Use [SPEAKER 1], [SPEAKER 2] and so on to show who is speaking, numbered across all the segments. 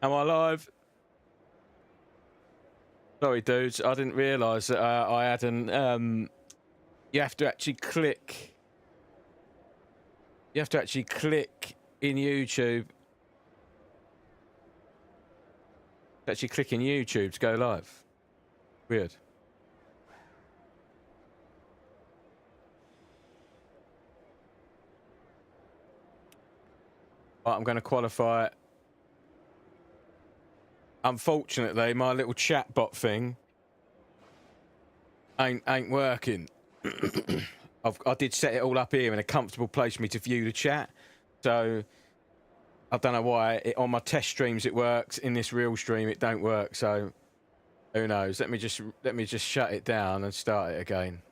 [SPEAKER 1] Am I live? Sorry, dudes. I didn't realise that I had an. You have to actually click. You have to actually click in YouTube. Actually, click in YouTube to go live. Weird. Right, I'm going to qualify it. Unfortunately, my little chat bot thing ain't working. I did set it all up here in a comfortable place for me to view the chat, so I don't know why on my test streams it works. In this real stream, it don't work. So who knows? Let me just shut it down and start it again.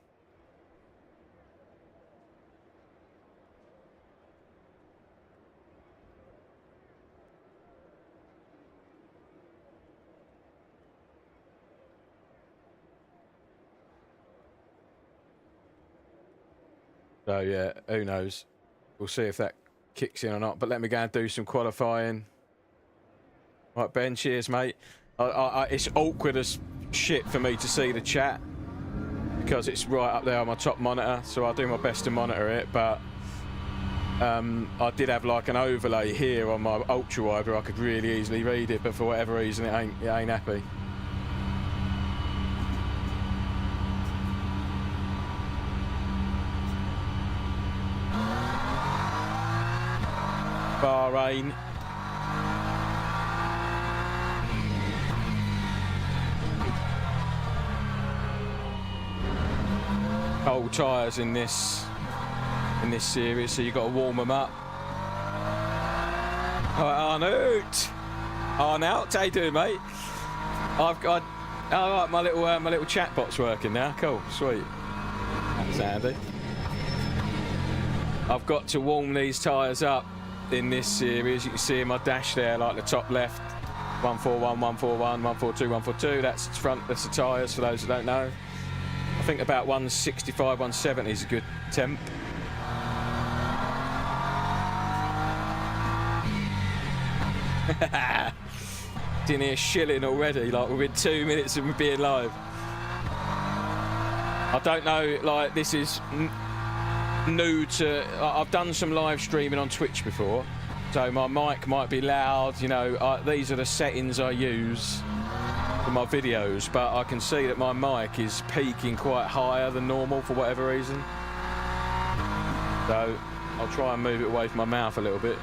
[SPEAKER 1] So yeah, who knows? We'll see if that kicks in or not. But let me go and do some qualifying. Right, Ben, cheers, mate. It's awkward as shit for me to see the chat because it's right up there on my top monitor. So I'll do my best to monitor it. But I did have like an overlay here on my ultra wide where I could really easily read it. But for whatever reason, it ain't happy. Bahrain. Cold tyres in this series, so you got to warm them up. All right, Arnout, how you doing, mate? I've got. All right, my little chat bot's working now. Cool, sweet. That's handy. I've got to warm these tyres up in this series. You can see in my dash there, like the top left, 141, 141, 142, 142. That's front. That's the tyres for those who don't know. I think about 165, 170 is a good temp. Didn't hear shilling already, like within 2 minutes of being live. I don't know, like this is new to. I've done some live streaming on Twitch before, so my mic might be loud. You know, these are the settings I use for my videos, but I can see that my mic is peaking quite higher than normal for whatever reason. So I'll try and move it away from my mouth a little bit.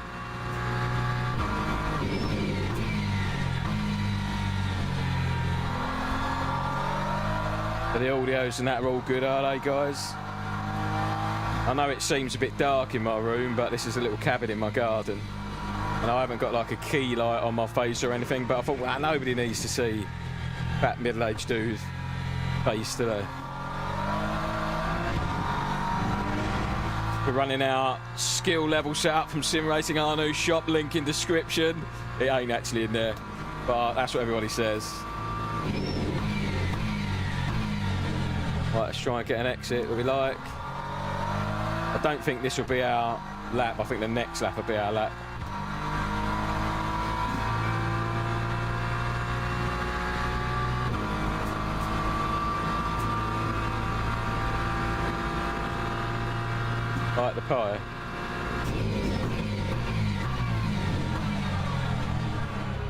[SPEAKER 1] But the audios and that are all good, are they, guys? I know it seems a bit dark in my room, but this is a little cabin in my garden. And I haven't got like a key light on my face or anything, but I thought, well, nobody needs to see fat middle-aged dude's face today. We're running our skill level set up from Sim Racing Arnu's shop, link in description. It ain't actually in there, but that's what everybody says. Right, let's try and get an exit that we like. I don't think this will be our lap. I think the next lap will be our lap. Like the pie.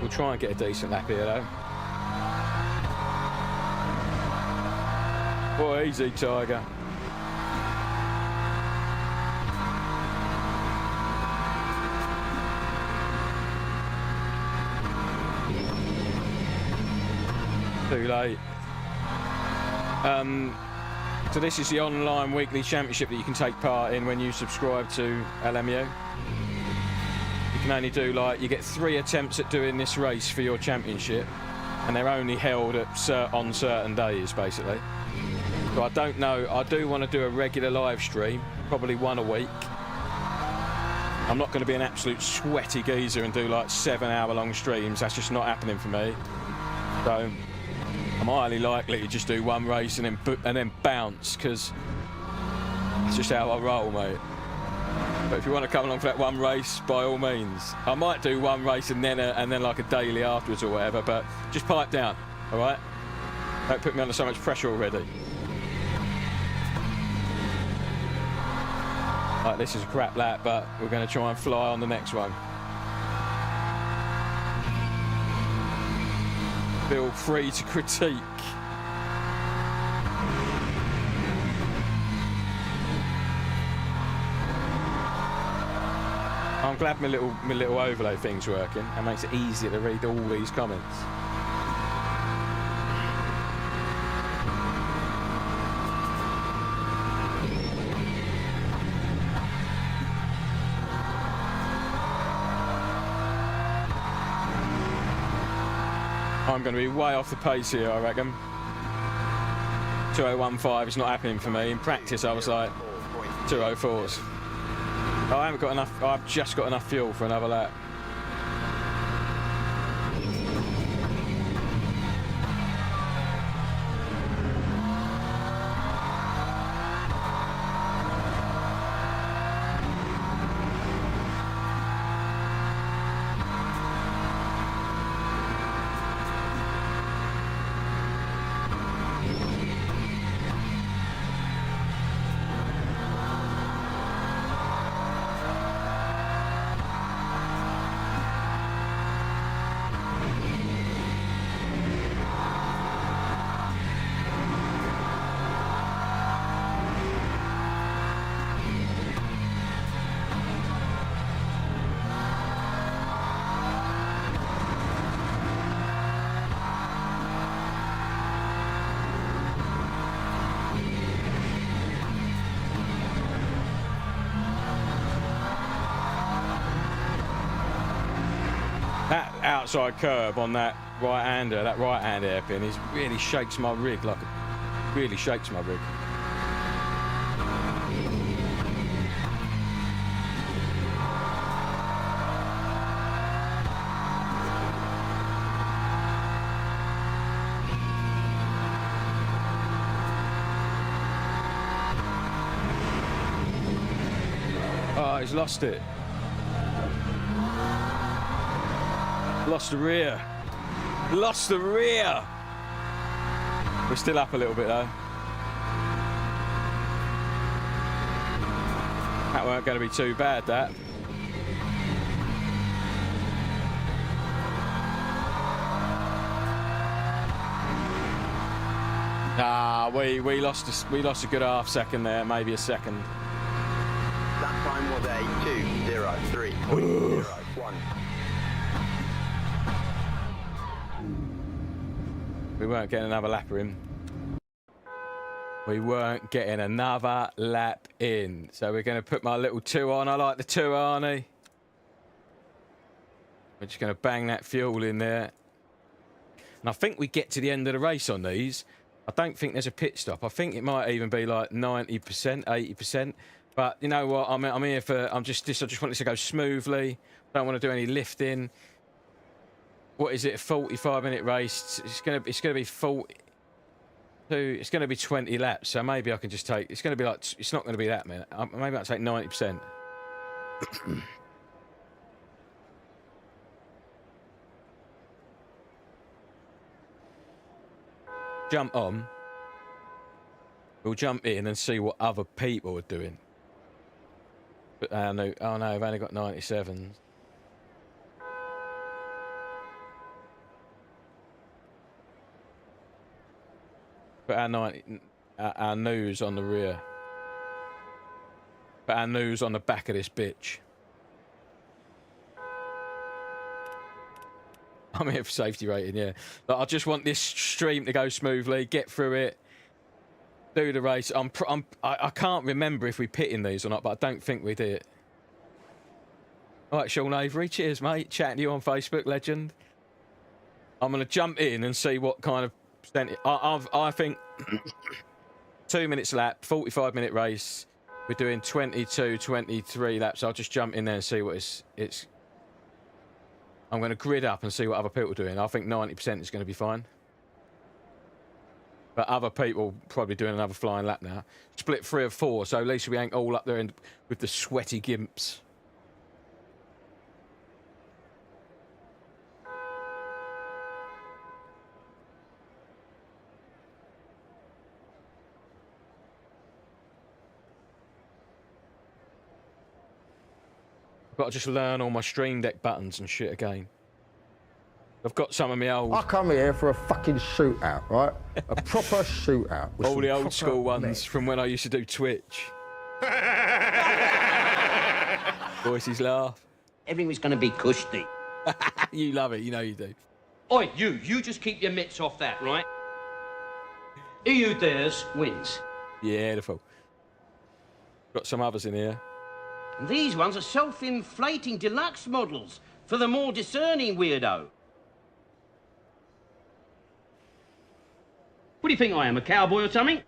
[SPEAKER 1] We'll try and get a decent lap here though. Boy, easy, Tiger. Too late. So this is the online weekly championship that you can take part in when you subscribe to LMU. You can only do you get 3 attempts at doing this race for your championship, and they're only held on certain days, basically. So I don't know. I do want to do a regular live stream, probably one a week. I'm not going to be an absolute sweaty geezer and do like 7-hour-long streams. That's just not happening for me. So I'm highly likely to just do one race and then bounce, because that's just how I roll, mate. But if you want to come along for that one race, by all means. I might do one race and then like a daily afterwards or whatever, but just pipe down, all right? Don't put me under so much pressure already. Right, this is a crap lap, but we're going to try and fly on the next one. Feel free to critique. I'm glad my little overlay thing's working. It makes it easier to read all these comments. I'm going to be way off the pace here, I reckon. 2015 is not happening for me. In practice, I was like 204s. I haven't got enough. I've just got enough fuel for another lap. That outside curb on that right-hander, that right-hand hairpin, is really shakes my rig really shakes my rig. Oh, he's lost it. Lost the rear. Lost the rear. We're still up a little bit though. That weren't going to be too bad, that. Ah, we lost a good half second there, maybe a second.
[SPEAKER 2] That time was a 2:03.01.
[SPEAKER 1] We weren't getting another lapper in. We weren't getting another lap in. So we're going to put my little 2 on. I like the 2, Arnie. We're just going to bang that fuel in there. And I think we get to the end of the race on these. I don't think there's a pit stop. I think it might even be like 90%, 80%. But you know what? I'm here for. I just want this to go smoothly. Don't want to do any lifting. What is it? A 45-minute race. It's gonna be 40. It's gonna be 20 laps. So maybe I can just take. It's gonna be like. It's not gonna be that minute. Maybe I'll take 90%. Jump on. We'll jump in and see what other people are doing. But no, oh no, I've only got 97s. Put our news on the rear. Put our news on the back of this bitch. I'm here for safety rating, yeah. But I just want this stream to go smoothly, get through it, do the race. I can't remember if we pit in these or not, but I don't think we did. All right, Sean Avery, cheers, mate. Chatting to you on Facebook, legend. I'm going to jump in and see what kind of percentage. I think 2 minutes lap, 45-minute race. We're doing 22, 23 laps. I'll just jump in there and see what it's. I'm going to grid up and see what other people are doing. I think 90% is going to be fine. But other people probably doing another flying lap now. Split 3 of 4, so at least we ain't all up there with the sweaty gimps. I've got to just learn all my Stream Deck buttons and shit again. I've got some of my old...
[SPEAKER 3] I come here for a fucking shootout, right? A proper shootout.
[SPEAKER 1] All the old school ones from when I used to do Twitch. Voices laugh.
[SPEAKER 4] Everything's going to be cushy.
[SPEAKER 1] You love it, you know you do.
[SPEAKER 4] Oi, you just keep your mitts off that, right? Who dares wins.
[SPEAKER 1] Yeah, the fool. Got some others in here.
[SPEAKER 4] And these ones are self-inflating deluxe models for the more discerning weirdo. What do you think I am, a cowboy or something?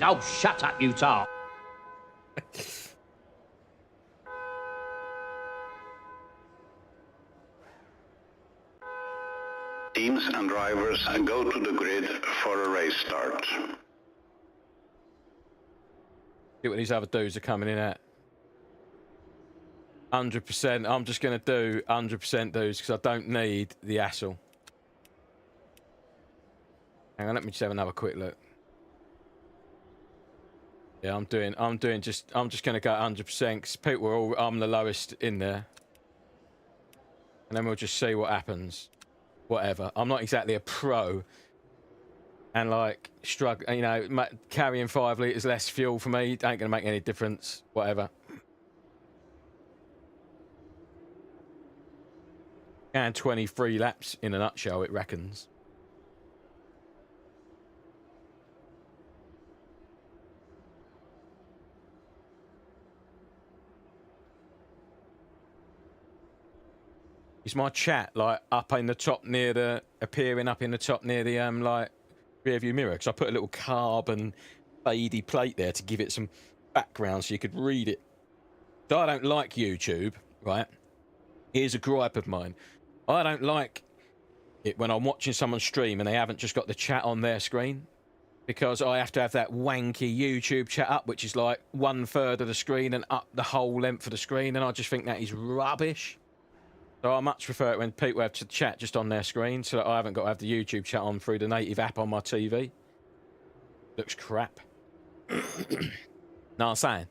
[SPEAKER 4] Oh, shut up, you tart.
[SPEAKER 5] Teams and drivers go to the grid for a race start.
[SPEAKER 1] See what these other dudes are coming in at. 100%. I'm just going to do 100% dudes because I don't need the hassle. Hang on, let me just have another quick look. Yeah, I'm just going to go 100% because people are all, I'm the lowest in there. And then we'll just see what happens. Whatever. I'm not exactly a pro. And like, you know, carrying 5 litres less fuel for me ain't going to make any difference. Whatever. And 23 laps in a nutshell, it reckons. Is my chat like up in the top near the appearing up in the top near the like rear view mirror? Because I put a little carbon fadey plate there to give it some background so you could read it. So I don't like YouTube, right? Here's a gripe of mine. I don't like it when I'm watching someone stream and they haven't just got the chat on their screen, because I have to have that wanky YouTube chat up, which is like 1/3 of the screen and up the whole length of the screen, and I just think that is rubbish. So I much prefer it when people have to chat just on their screen, so that I haven't got to have the YouTube chat on through the native app on my TV. Looks crap. No, I'm saying.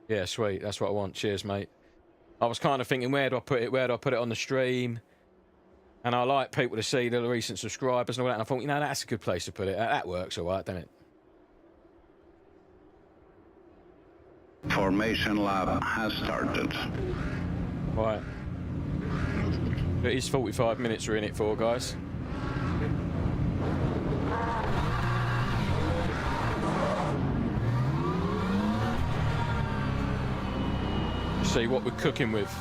[SPEAKER 1] Yeah, sweet. That's what I want. Cheers, mate. I was kind of thinking, where do I put it? Where do I put it on the stream? And I like people to see the recent subscribers and all that. And I thought, you know, that's a good place to put it. That works all right, doesn't it?
[SPEAKER 5] Formation lap has started.
[SPEAKER 1] Right. It is 45 minutes we're in it for, guys. See what we're cooking with.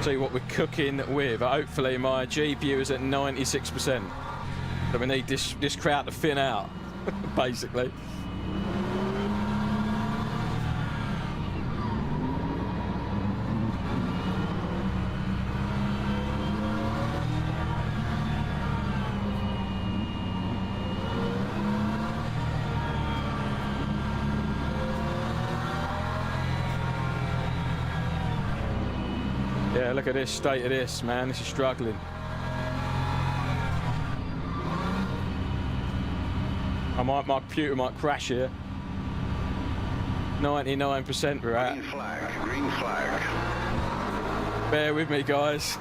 [SPEAKER 1] See what we're cooking with. Hopefully my GPU is at 96%. So we need this crowd to thin out, basically. Yeah, look at this state of this, man. This is struggling. My computer might crash here. 99% we're at.
[SPEAKER 5] Green flag, green flag.
[SPEAKER 1] Bear with me, guys.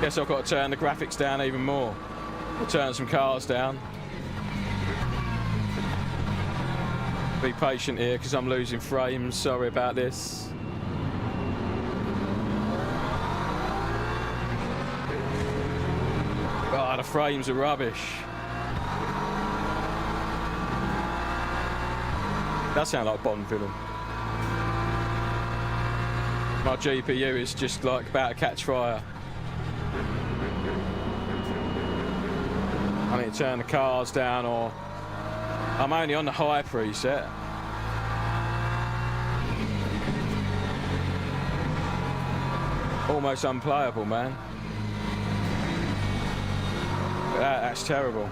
[SPEAKER 1] Guess I've got to turn the graphics down even more. Turn some cars down. Be patient here because I'm losing frames. Sorry about this. Oh, the frames are rubbish. That sounds like a Bond villain. My GPU is just like about to catch fire. I need to turn the cars down, or I'm only on the high preset. Almost unplayable, man. That's terrible.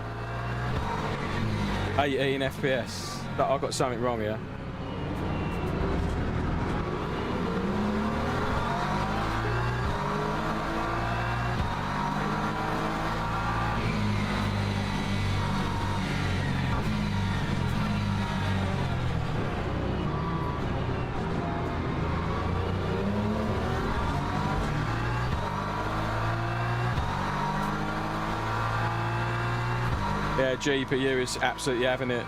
[SPEAKER 1] 18 FPS. But I've got something wrong here. Yeah, GPU is absolutely having it.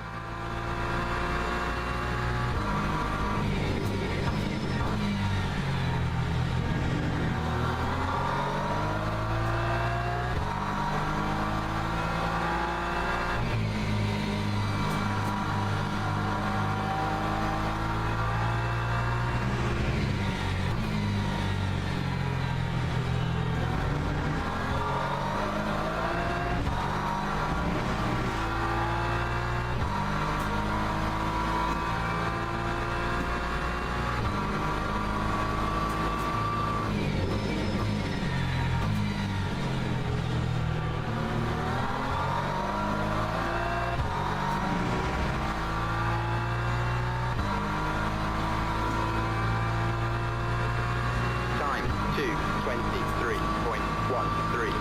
[SPEAKER 2] Time 2:23.13.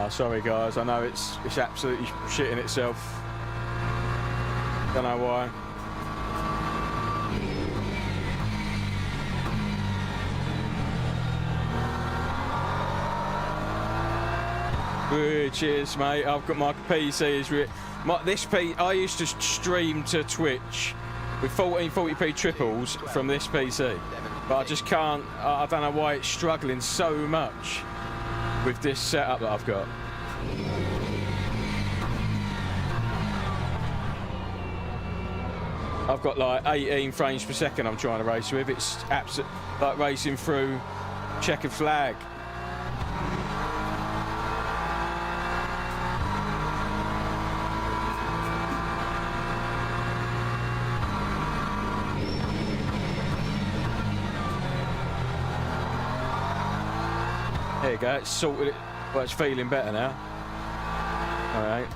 [SPEAKER 1] Sorry guys, I know it's absolutely shitting itself. Don't know why. Cheers, mate. I've got my PC I used to stream to Twitch with 1440p triples from this PC, but I just can't. I don't know why it's struggling so much with this setup that I've got. I've got like 18 frames per second I'm trying to race with. It's absolute like racing through checkered flag. There you go, it's sorted it. Well, it's feeling better now. All right.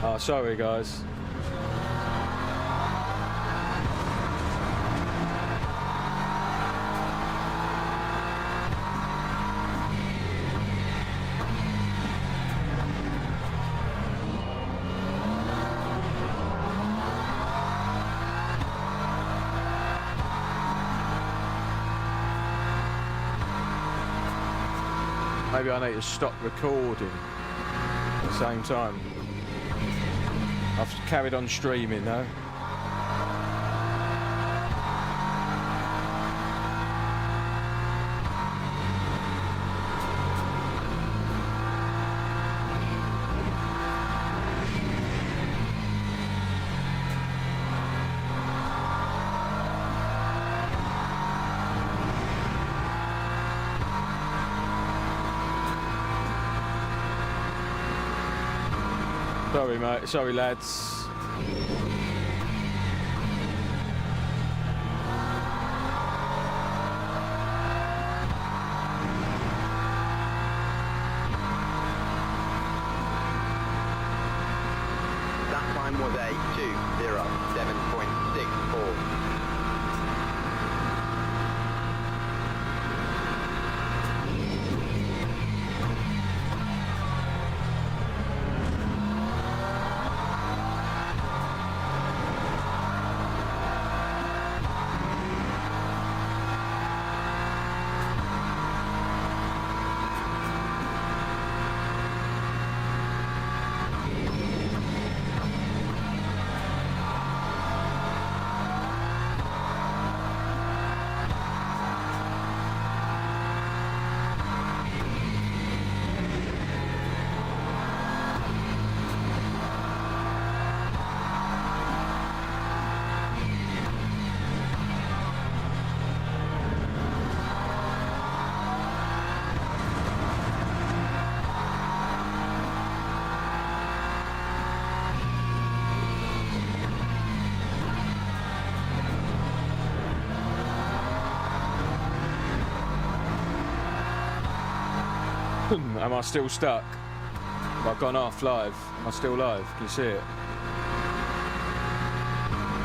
[SPEAKER 1] Oh, sorry guys. Maybe I need to stop recording at the same time. I've carried on streaming though. Sorry mate, sorry lads.
[SPEAKER 2] That time was a 2:07.64. Am I still stuck? Have I gone off live? Am I still live? Can you see it?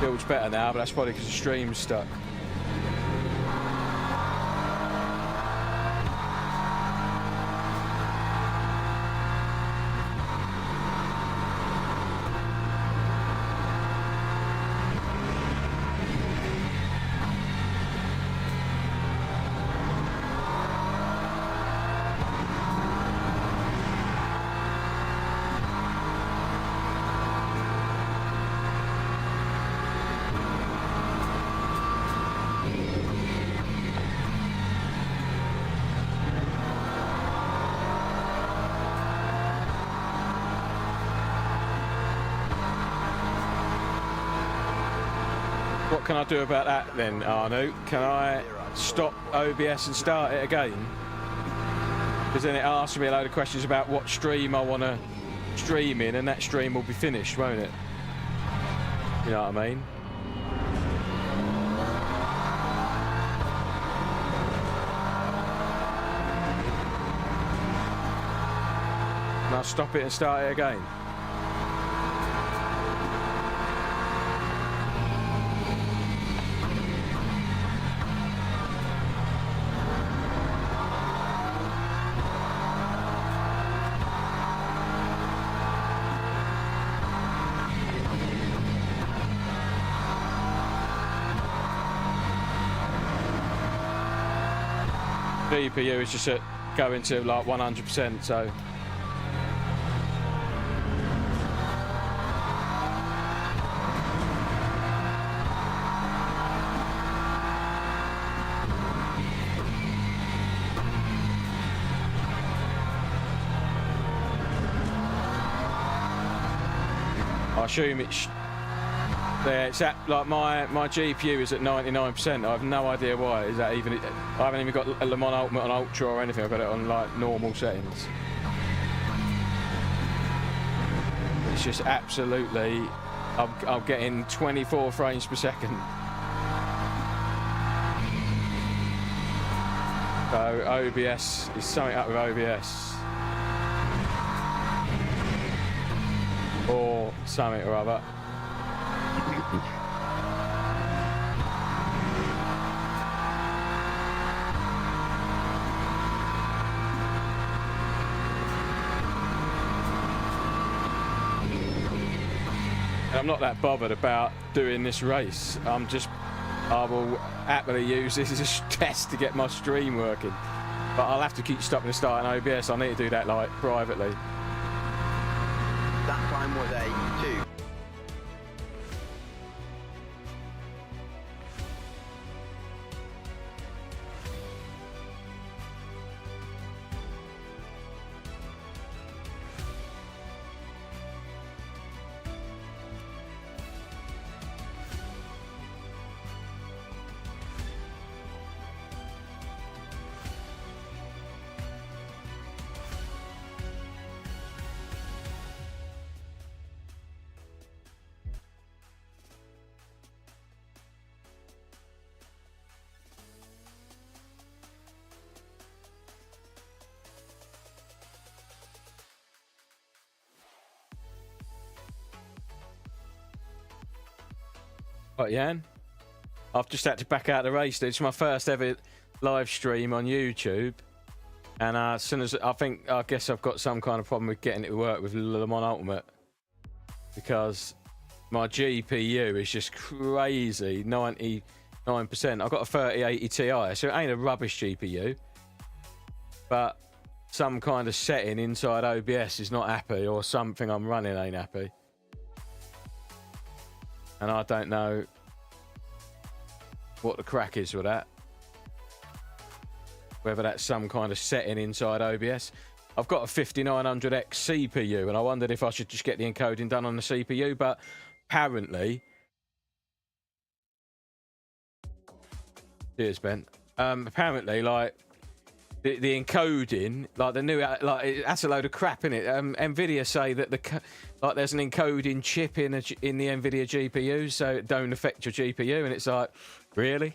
[SPEAKER 2] Feels better now, but that's probably because the stream's stuck. What can I do about that then, Arno? Can I stop OBS and start it again? Because then it asks me a load of questions about what stream I want to stream in, and that stream will be finished, won't it? You know what I mean? Can I stop it and start it again? GPU is just going to like 100%, so I assume it's there. It's at like my GPU is at 99%. I have no idea why. Is that even? I haven't even got a LeMans Ultimate on Ultra or anything. I've got it on like normal settings. It's just absolutely. I'm getting 24 frames per second. So OBS is something up with OBS. Or something or other. And I'm not that bothered about doing this race. I will happily use this as a test to get my stream working.
[SPEAKER 1] But I'll have to keep stopping and starting OBS. I need to do that like privately.
[SPEAKER 6] That time was a 2.
[SPEAKER 1] Right, Jan, I've just had to back out of the race. It's my first ever live stream on YouTube, and as soon as I guess I've got some kind of problem with getting it to work with LeMans Ultimate, because my GPU is just crazy, 99%. I've got a 3080 Ti, so it ain't a rubbish GPU, but some kind of setting inside OBS is not happy, or something I'm running ain't happy. And I don't know what the crack is with that. Whether that's some kind of setting inside OBS. I've got a 5900X CPU, and I wondered if I should just get the encoding done on the CPU, but apparently... Cheers, Ben. Apparently, like, the encoding, like the new, like that's a load of crap, innit? Nvidia say that there's an encoding chip in the Nvidia GPU, so it don't affect your GPU, and it's like, really?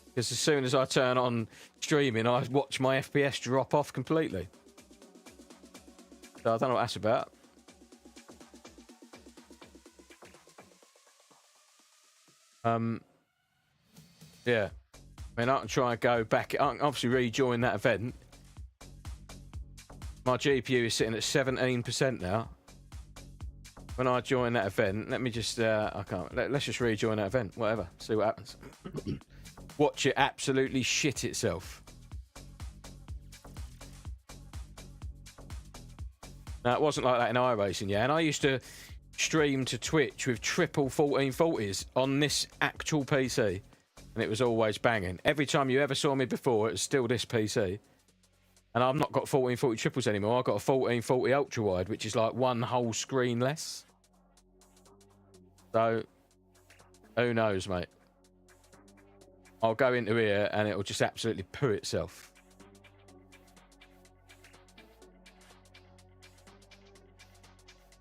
[SPEAKER 1] Because as soon as I turn on streaming, I watch my FPS drop off completely. So I don't know what that's about. Yeah. I mean, I can try and go back. I can obviously rejoin that event. My GPU is sitting at 17% now. When I join that event, let me just... I can't... Let's just rejoin that event. Whatever. See what happens. Watch it absolutely shit itself. Now, it wasn't like that in iRacing, yeah? And I used to stream to Twitch with triple 1440s on this actual PC. And it was always banging. Every time you ever saw me before, it was still this PC. And I've not got 1440 triples anymore. I've got a 1440 ultra wide, which is like one whole screen less. So, who knows, mate? I'll go into here and it'll just absolutely poo itself.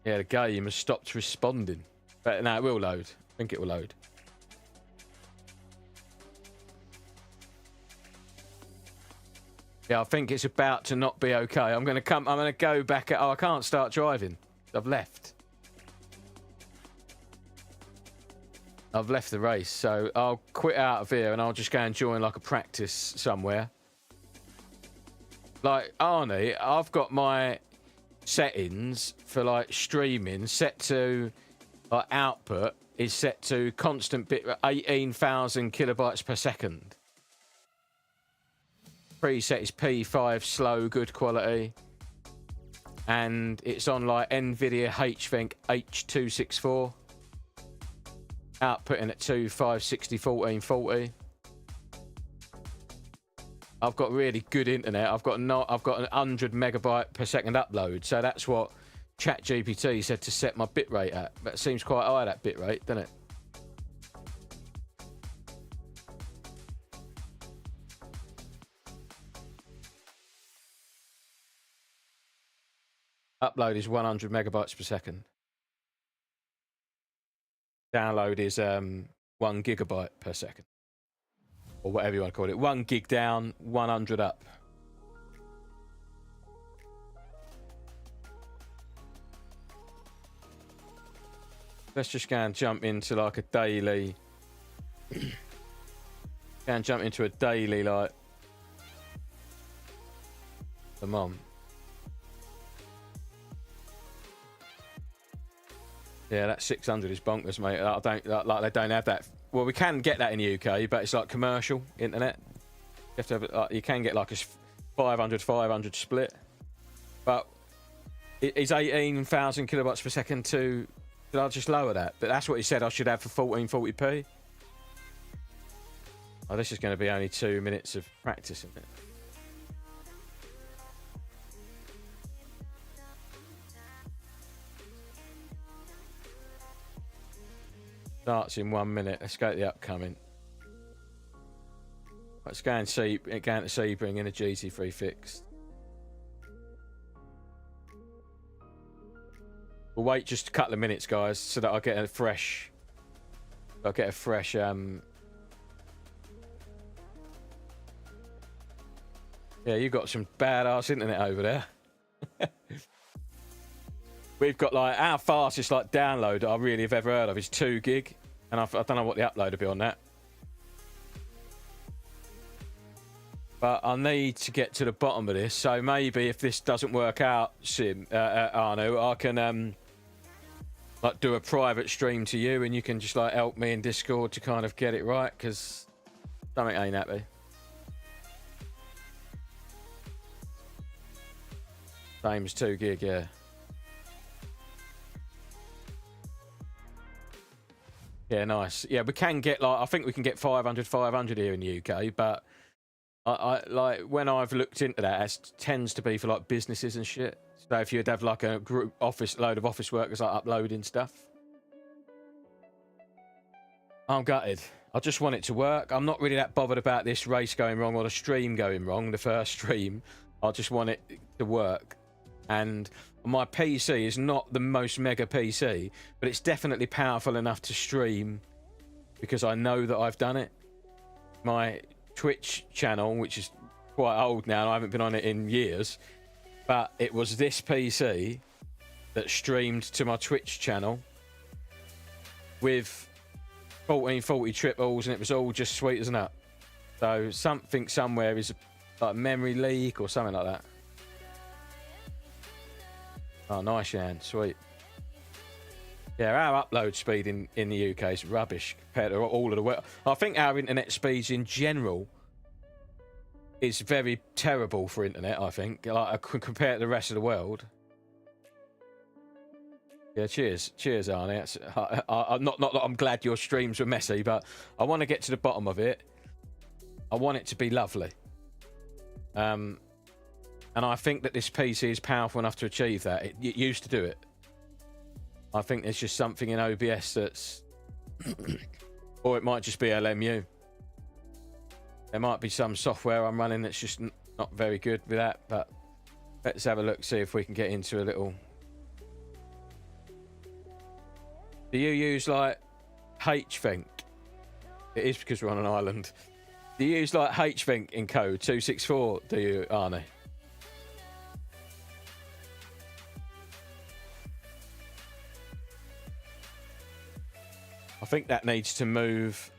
[SPEAKER 1] Yeah, the game has stopped responding. But no, it will load. I think it will load. Yeah, I think it's about to not be okay. I'm going to go back. Oh, I can't start driving. I've left. I've left the race, so I'll quit out of here and I'll just go and join like a practice somewhere. Like Arnie, I've got my settings for like streaming set to like output is set to constant bit 18,000 kilobytes per second. Preset is P5 slow good quality, and it's on like Nvidia HVenc H264, outputting at 2560 1440. I've got really good internet. I've got an 100 megabyte per second upload, so that's what ChatGPT said to set my bitrate at. That seems quite high, that bitrate, doesn't it? Upload is 100 megabytes per second. Download is 1 gigabyte per second. Or whatever you want to call it. 1 gig down, 100 up. Let's just go and jump into like a daily... go and jump into a daily like... Come on. Yeah, that 600 is bonkers, mate. I don't like they don't have that. Well, we can get that in the UK, but it's like commercial internet. You have to have, you can get like a 500 split. But is 18,000 kilobytes per second to... Did I just lower that? But that's what he said I should have for 1440p. Oh, this is going to be only 2 minutes of practice, isn't it? Starts in 1 minute. Let's go to the upcoming. Let's go and see. Go to Sebring in a GT3 fixed. We'll wait just a couple of minutes, guys, so that I get a fresh. Yeah, you got some badass internet over there. We've got like our fastest like download I really have ever heard of is 2 gig, and I don't know what the upload will be on that. But I need to get to the bottom of this, so maybe if this doesn't work out, Arno, I can like do a private stream to you, and you can just like help me in Discord to kind of get it right, because something ain't happy. Same as 2 gig, yeah. Yeah, nice. Yeah, we can get like, I think we can get 500 here in the UK, but I like when I've looked into that, it tends to be for like businesses and shit. So if you'd have like a group load of office workers like uploading stuff. I'm gutted. I just want it to work. I'm not really that bothered about this race going wrong or the stream going wrong, the first stream. I just want it to work. And my PC is not the most mega PC, but it's definitely powerful enough to stream because I know that I've done it. My Twitch channel, which is quite old now, and I haven't been on it in years, but it was this PC that streamed to my Twitch channel with 1440 triples, and it was all just sweet as a nut. So something somewhere is like memory leak or something like that. Oh, nice, Jan. Sweet. Yeah, our upload speed in the UK is rubbish compared to all of the world. I think our internet speeds in general is very terrible for internet, I think, like compared to the rest of the world. Yeah, cheers. Cheers, Arnie. Not that I'm glad your streams were messy, but I want to get to the bottom of it. I want it to be lovely. And I think that this PC is powerful enough to achieve that. It used to do it. I think there's just something in OBS that's... or it might just be LMU. There might be some software I'm running that's just not very good with that, but let's have a look, see if we can get into a little... Do you use, like, HVenc? It is because we're on an island. Do you use, like, HVenc in code 264, do you, Arnie? I think that needs to move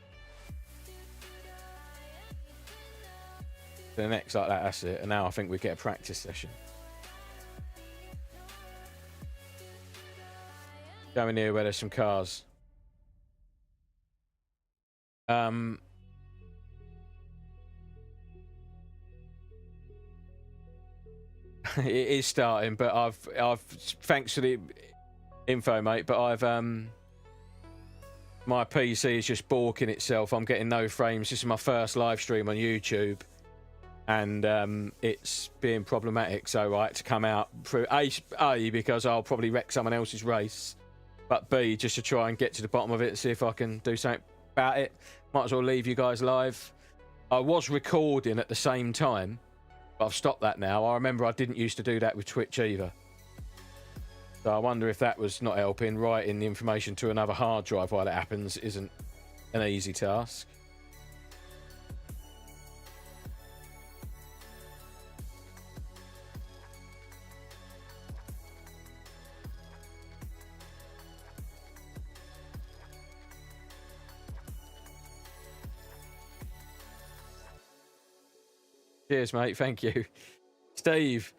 [SPEAKER 1] to the next like that. That's it. And now I think we get a practice session. Going here where there's some cars. It is starting, but I've thanks for the info, mate. But my PC is just balking itself. I'm getting no frames. This is my first live stream on YouTube, and it's being problematic. So right to come out through A because I'll probably wreck someone else's race, but B just to try and get to the bottom of it and see if I can do something about it. Might as well leave you guys live. I was recording at the same time, but I've stopped that now. I remember I didn't used to do that with Twitch either. So I wonder if that was not helping. Writing the information to another hard drive while it happens isn't an easy task. Cheers, mate. Thank you. Steve.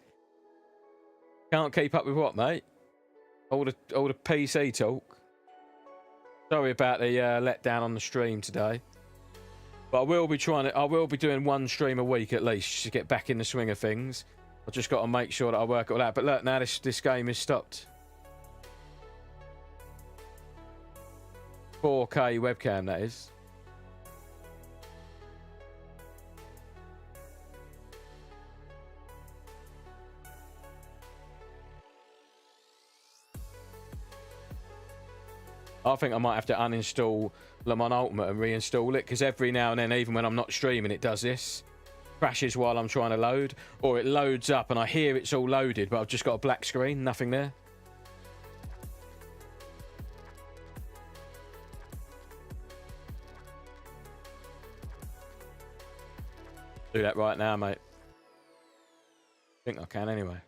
[SPEAKER 1] Can't keep up with what, mate? All the PC talk. Sorry about the letdown on the stream today. But I will be doing one stream a week at least just to get back in the swing of things. I've just got to make sure that I work it all out. But look, now this game is stopped. 4K webcam, that is. I think I might have to uninstall LeMans Ultimate and reinstall it, because every now and then, even when I'm not streaming, it does this. Crashes while I'm trying to load, or it loads up and I hear it's all loaded, but I've just got a black screen, nothing there. Do that right now, mate. I think I can anyway.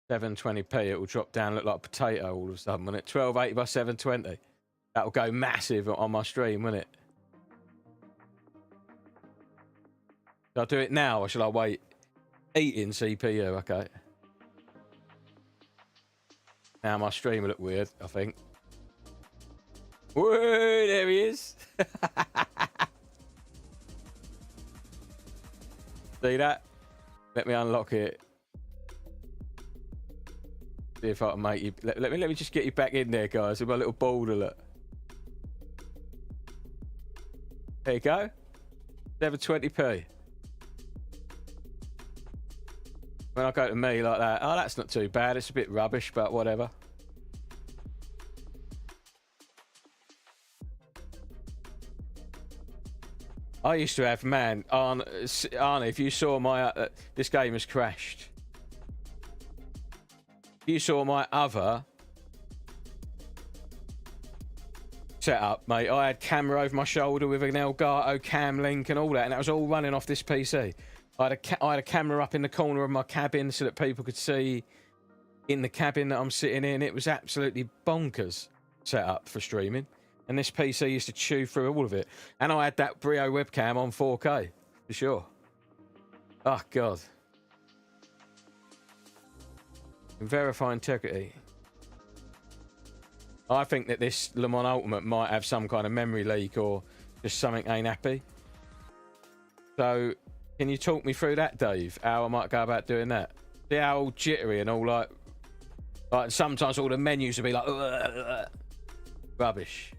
[SPEAKER 1] 720p, it will drop down, look like a potato all of a sudden, won't it? 1280 by 720. That'll go massive on my stream, won't it? Shall I do it now or shall I wait? Eating CPU, okay. Now my stream will look weird, I think. Whoa, there he is. See that? Let me unlock it. See if I can make you. Let me just get you back in there, guys, with my little border look. There you go. 720p. When I go to me like that, oh, that's not too bad. It's a bit rubbish, but whatever. I used to have, man, Arne, if you saw my, this game has crashed. If you saw my other setup, mate, I had camera over my shoulder with an Elgato cam link and all that, and that was all running off this PC. I had a camera up in the corner of my cabin so that people could see in the cabin that I'm sitting in. It was absolutely bonkers setup for streaming. And this PC used to chew through all of it. And I had that Brio webcam on 4K, for sure. Oh, God. Verify integrity. I think that this LeMans Ultimate might have some kind of memory leak or just something ain't happy. So, can you talk me through that, Dave? How I might go about doing that? See how all jittery and all like sometimes all the menus will be like, rubbish.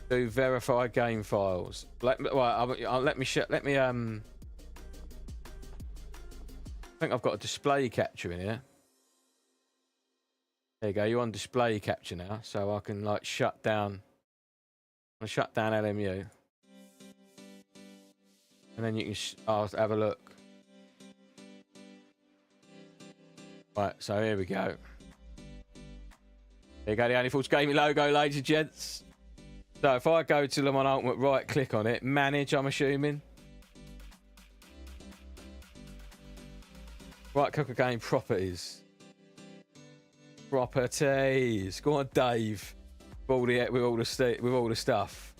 [SPEAKER 1] Do verify game files. Let me I think I've got a display capture in here. There you go. You're on display capture now, so I can like shut down LMU, and then you can I'll have a look. Right, so here we go. There you go, the Only Fools Gaming logo, ladies and gents. So if I go to LeMans Ultimate, right click on it, manage, I'm assuming. Right click again, properties. Properties. Go on, Dave. With all the stuff.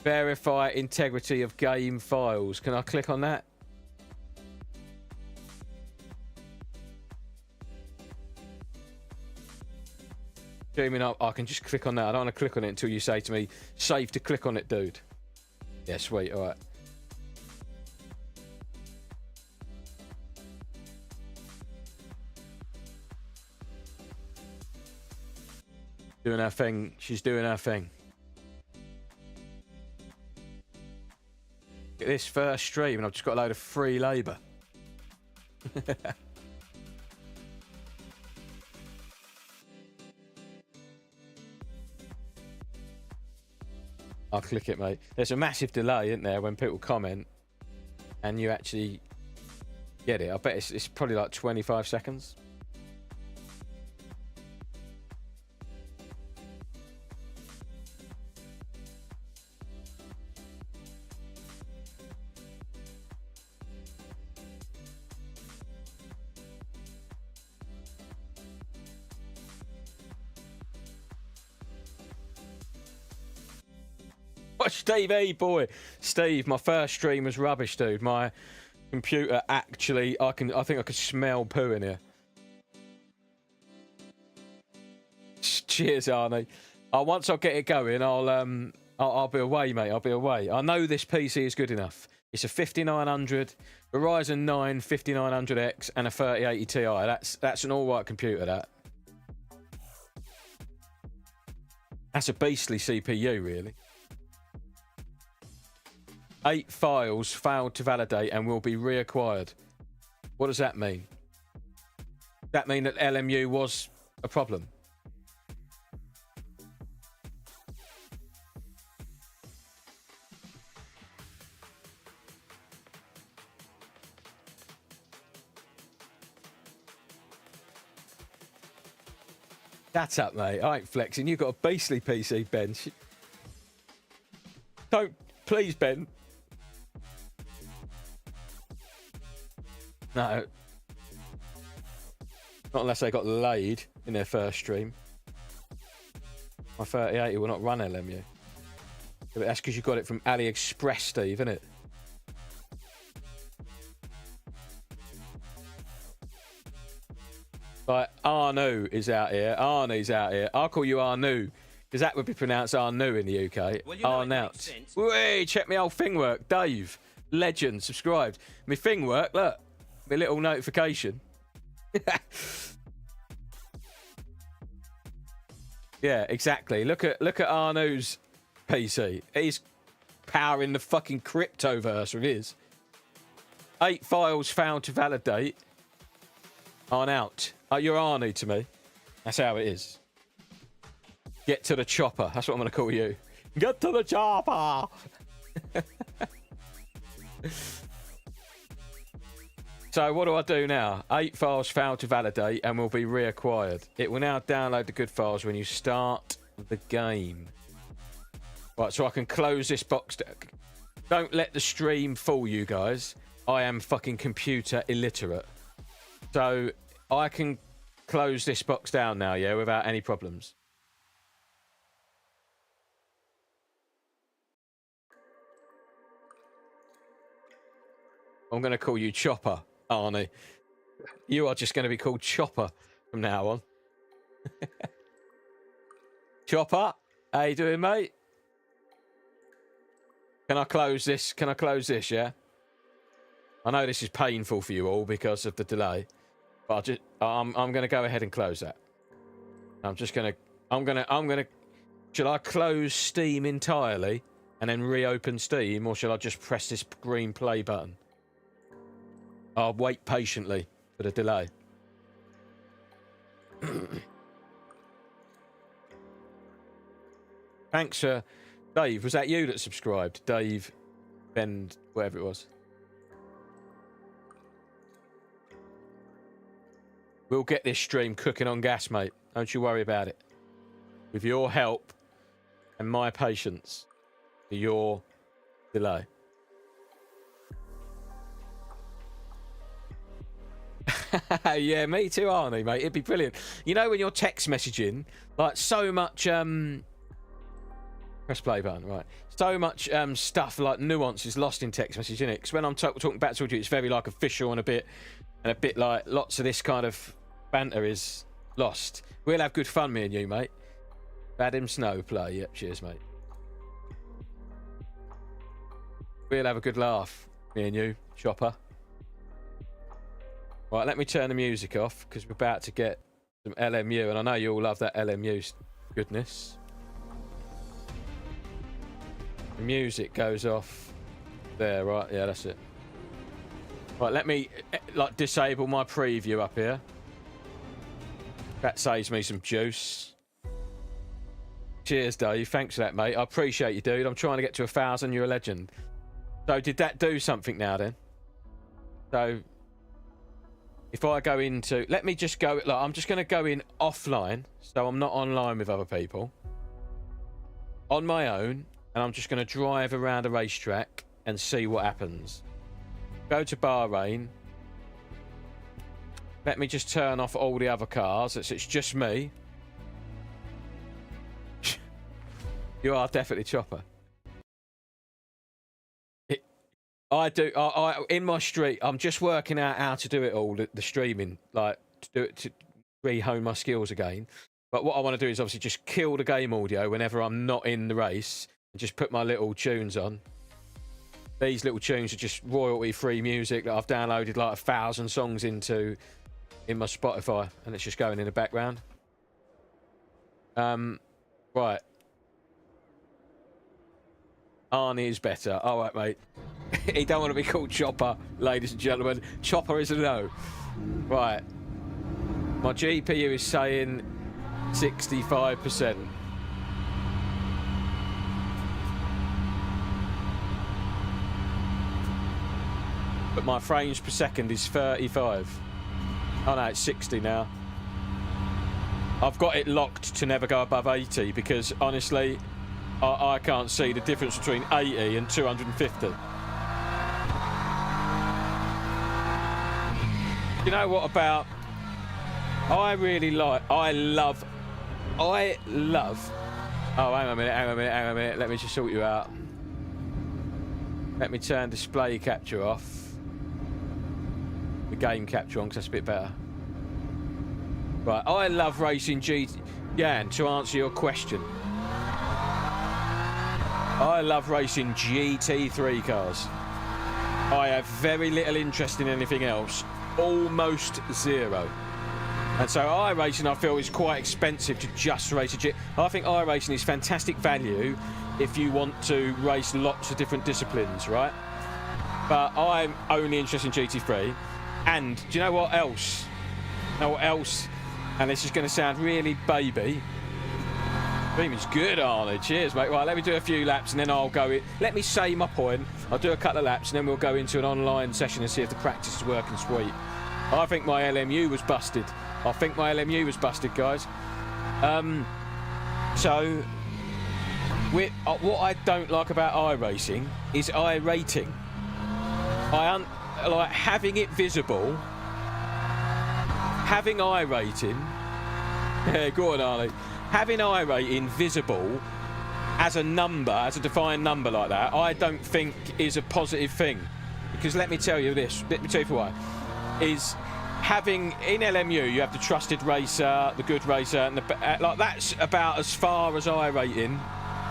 [SPEAKER 1] Verify integrity of game files. Can I click on that? Zooming up, I can just click on that. I don't want to click on it until you say to me, safe to click on it, dude. Yeah, sweet, all right. Doing her thing. She's doing her thing. Get this first stream and I've just got a load of free labour. I'll click it, mate. There's a massive delay, isn't there, when people comment and you actually get it. I bet it's probably like 25 seconds. Steve E, boy. Steve, my first stream was rubbish, dude. My computer actually, I think I could smell poo in here. Cheers, Arnie. Once I get it going, I'll be away, mate. I'll be away. I know this PC is good enough. It's a 5900 Ryzen 9 5900X and a 3080 Ti. That's an all right computer. That's a beastly CPU, really. 8 files failed to validate and will be reacquired. What does that mean? Does that mean that LMU was a problem? That's up, mate. I ain't flexing. You've got a beastly PC, Ben. Don't, please, Ben. No. Not unless they got laid in their first stream. My 3080 will not run LMU. But that's because you got it from AliExpress, Steve, isn't it? Like, Arnu is out here. Arnie's out here. I'll call you Arnu, because that would be pronounced Arnu in the UK.
[SPEAKER 4] Well, you know
[SPEAKER 1] Arnout. Wait, check my old thing work. Dave, legend, subscribed. My thing work, look. My little notification. Yeah, exactly. Look at Arnu's PC. He's powering the fucking cryptoverse with his. 8 files failed to validate. Arnout. You're Arnie to me. That's how it is. Get to the chopper. That's what I'm going to call you. Get to the chopper. So what do I do now? 8 files failed to validate and will be reacquired. It will now download the good files when you start the game. Right, so I can close this box. Don't let the stream fool you guys. I am fucking computer illiterate. So I can close this box down now, yeah, without any problems. I'm going to call you Chopper, Arnie. You are just going to be called Chopper from now on. Chopper, how you doing, mate? Can I close this? Can I close this, yeah? I know this is painful for you all because of the delay. But I'm going to go ahead and close that. I'm going to, shall I close Steam entirely and then reopen Steam, or shall I just press this green play button? I'll wait patiently for the delay. Thanks, Dave. Was that you that subscribed? Dave, Ben, whatever it was. We'll get this stream cooking on gas, mate. Don't you worry about it. With your help and my patience for your delay. Yeah, me too, Arnie, mate. It'd be brilliant. You know when you're text messaging, like so much... Press play button, right. So much stuff, like nuance is lost in text messaging, innit? Because when I'm talking back to you, it's very like official and a bit like lots of this kind of banter is lost. We'll have good fun, me and you, mate. Vadim Snow play. Yep, cheers, mate. We'll have a good laugh, me and you, Chopper. Right, let me turn the music off because we're about to get some LMU, and I know you all love that LMU goodness. The music goes off there, right? Yeah, that's it. Right, let me like disable my preview up here. That saves me some juice. Cheers, Dave. Thanks for that, mate. I appreciate you, dude. I'm trying to get to 1,000. You're a legend. So did that do something now then? So if I go into... Let me just go... Look, I'm just going to go in offline, so I'm not online with other people. On my own, and I'm just going to drive around a racetrack and see what happens. Go to Bahrain. Let me just turn off all the other cars. It's just me. You are definitely Chopper. I in my street, I'm just working out how to do it all, the streaming, like to do it, to re-hone my skills again. But what I want to do is obviously just kill the game audio whenever I'm not in the race and just put my little tunes on. These little tunes are just royalty-free music that I've downloaded like 1,000 songs into in my Spotify, and it's just going in the background. Right. Arnie is better. All right, mate. He don't want to be called Chopper, ladies and gentlemen. Chopper is a no. Right. My GPU is saying 65%. But my frames per second is 35. Oh no, it's 60 now. I've got it locked to never go above 80 because honestly, I can't see the difference between 80 and 250. You know what about... I love... Oh, hang on a minute. Let me just sort you out. Let me turn display capture off. The game capture on, because that's a bit better. Right, I love racing GT... Jan, to answer your question. I love racing GT3 cars. I have very little interest in anything else. Almost zero. And so iRacing, I feel, is quite expensive to just race a GT. I think iRacing is fantastic value if you want to race lots of different disciplines, right? But I'm only interested in GT3. And do you know what else? And this is going to sound really baby. Beaming's good, Arnie. Cheers, mate. Right, let me do a few laps and then I'll go in. Let me say my point. I'll do a couple of laps and then we'll go into an online session and see if the practice is working sweet. I think my LMU was busted. Guys. So, what I don't like about iRacing is iRating. Like having it visible, having iRating. Yeah, go on, Arnie. Having iRating visible as a number, as a defined number like that, I don't think is a positive thing. Because let me tell you for why. Is having in LMU you have the trusted racer, the good racer, and like that's about as far as iRating.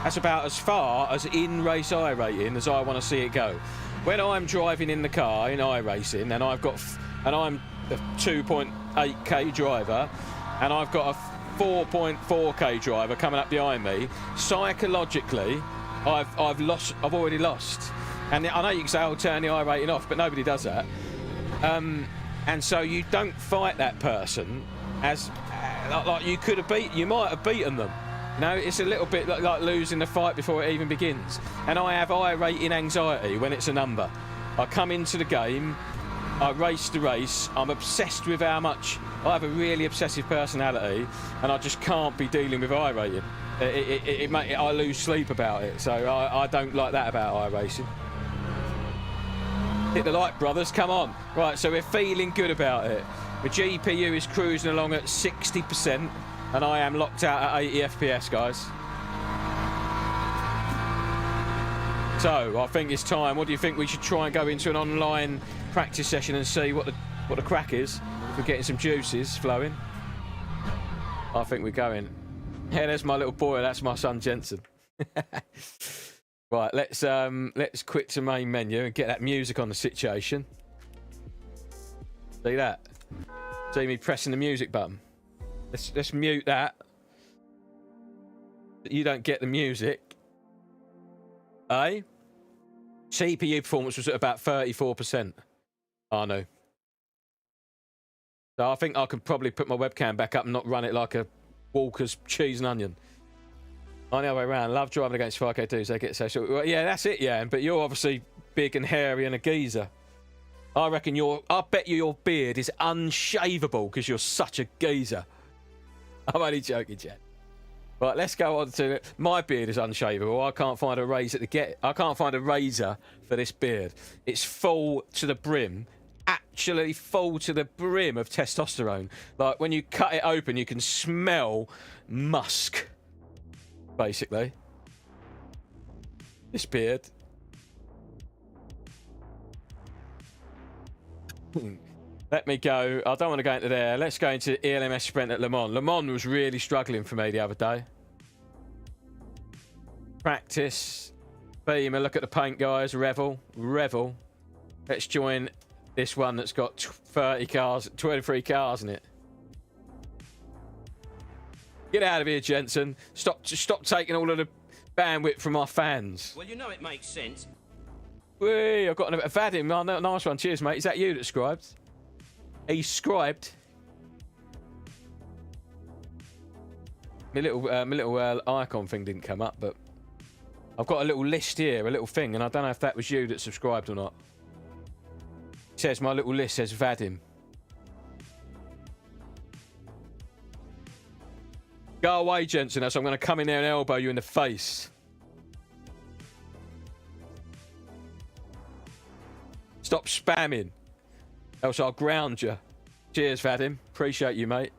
[SPEAKER 1] That's about as far as in-race iRating as I want to see it go. When I'm driving in the car in iRacing and I'm a 2.8k driver and I've got a 4.4k driver coming up behind me, psychologically I've already lost. And I know you can say, "Oh, turn the iRating off," but nobody does that. And so you don't fight that person as like you might have beaten them. No, it's a little bit like losing the fight before it even begins. And I have iRating anxiety when it's a number. I come into the game, I race the race, I'm obsessed with how much... I have a really obsessive personality, and I just can't be dealing with iRating. I lose sleep about it, so I don't like that about iRacing. Hit the like, brothers, come on. Right, so we're feeling good about it. The GPU is cruising along at 60%. And I am locked out at 80 FPS, guys. So, I think it's time. What do you think? We should try and go into an online practice session and see what the crack is. If we're getting some juices flowing. I think we're going. Yeah, there's my little boy. That's my son, Jensen. Right, let's quit to main menu and get that music on the situation. See that? See me pressing the music button? Let's mute that. You don't get the music. Eh? CPU performance was at about 34%. Oh no. So I think I could probably put my webcam back up and not run it like a Walker's cheese and onion. On the other way around, love driving against 5k dudes. They get so short. Well, yeah, that's it, yeah. But you're obviously big and hairy and a geezer. I reckon I bet you your beard is unshavable because you're such a geezer. I'm only joking, Jen. Right, let's go on to it. My beard is unshavable. I can't find a razor I can't find a razor for this beard. It's full to the brim. Actually full to the brim of testosterone. Like when you cut it open, you can smell musk. Basically. This beard. Let me go. I don't want to go into there. Let's go into ELMS Sprint at Le Mans. Le Mans was really struggling for me the other day. Practice. Beamer, look at the paint, guys. Revel. Let's join this one that's got 30 cars, 23 cars in it. Get out of here, Jensen. Stop taking all of the bandwidth from our fans.
[SPEAKER 4] Well, you know it makes sense.
[SPEAKER 1] Whee, I've got a Vadim. Oh, nice one. Cheers, mate. Is that you that scribed? He scribed. My little icon thing didn't come up, but I've got a little list here, a little thing, and I don't know if that was you that subscribed or not. It says, my little list says Vadim. Go away, Jensen, else I'm going to come in there and elbow you in the face. Stop spamming, else I'll ground you. Cheers, Vadim. Appreciate you, mate.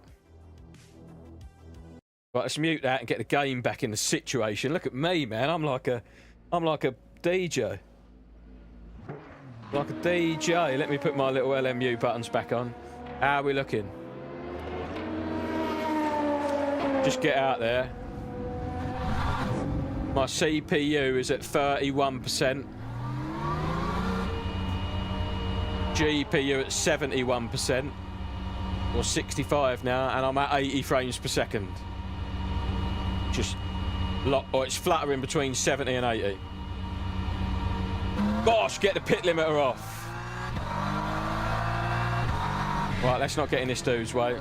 [SPEAKER 1] Right, let's mute that and get the game back in the situation. Look at me, man. I'm like a DJ. Like a DJ. Let me put my little LMU buttons back on. How are we looking? Just get out there. My CPU is at 31%. GPU at 71%. Or 65 now, and I'm at 80 frames per second. Just it's fluttering between 70 and 80. Gosh, get the pit limiter off. Right, let's not get in this dude's way.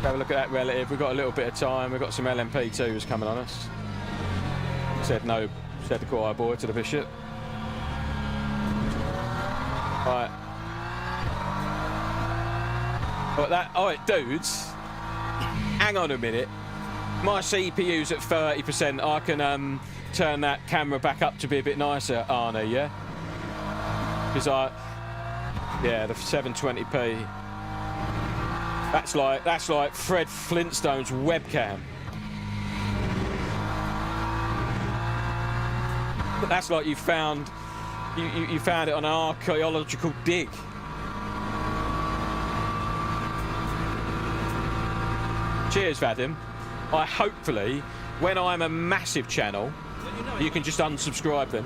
[SPEAKER 1] Have a look at that relative. We've got a little bit of time. We've got some LMP2s coming on us. Said no, said the choir boy to the bishop. Right. Alright, dudes. Hang on a minute. My CPU's at 30%. I can turn that camera back up to be a bit nicer, Arnie, yeah? Because yeah, the 720p. That's like Fred Flintstone's webcam. That's like you found it on an archaeological dig. Cheers, Vadim. Hopefully, when I'm a massive channel, you can just unsubscribe them.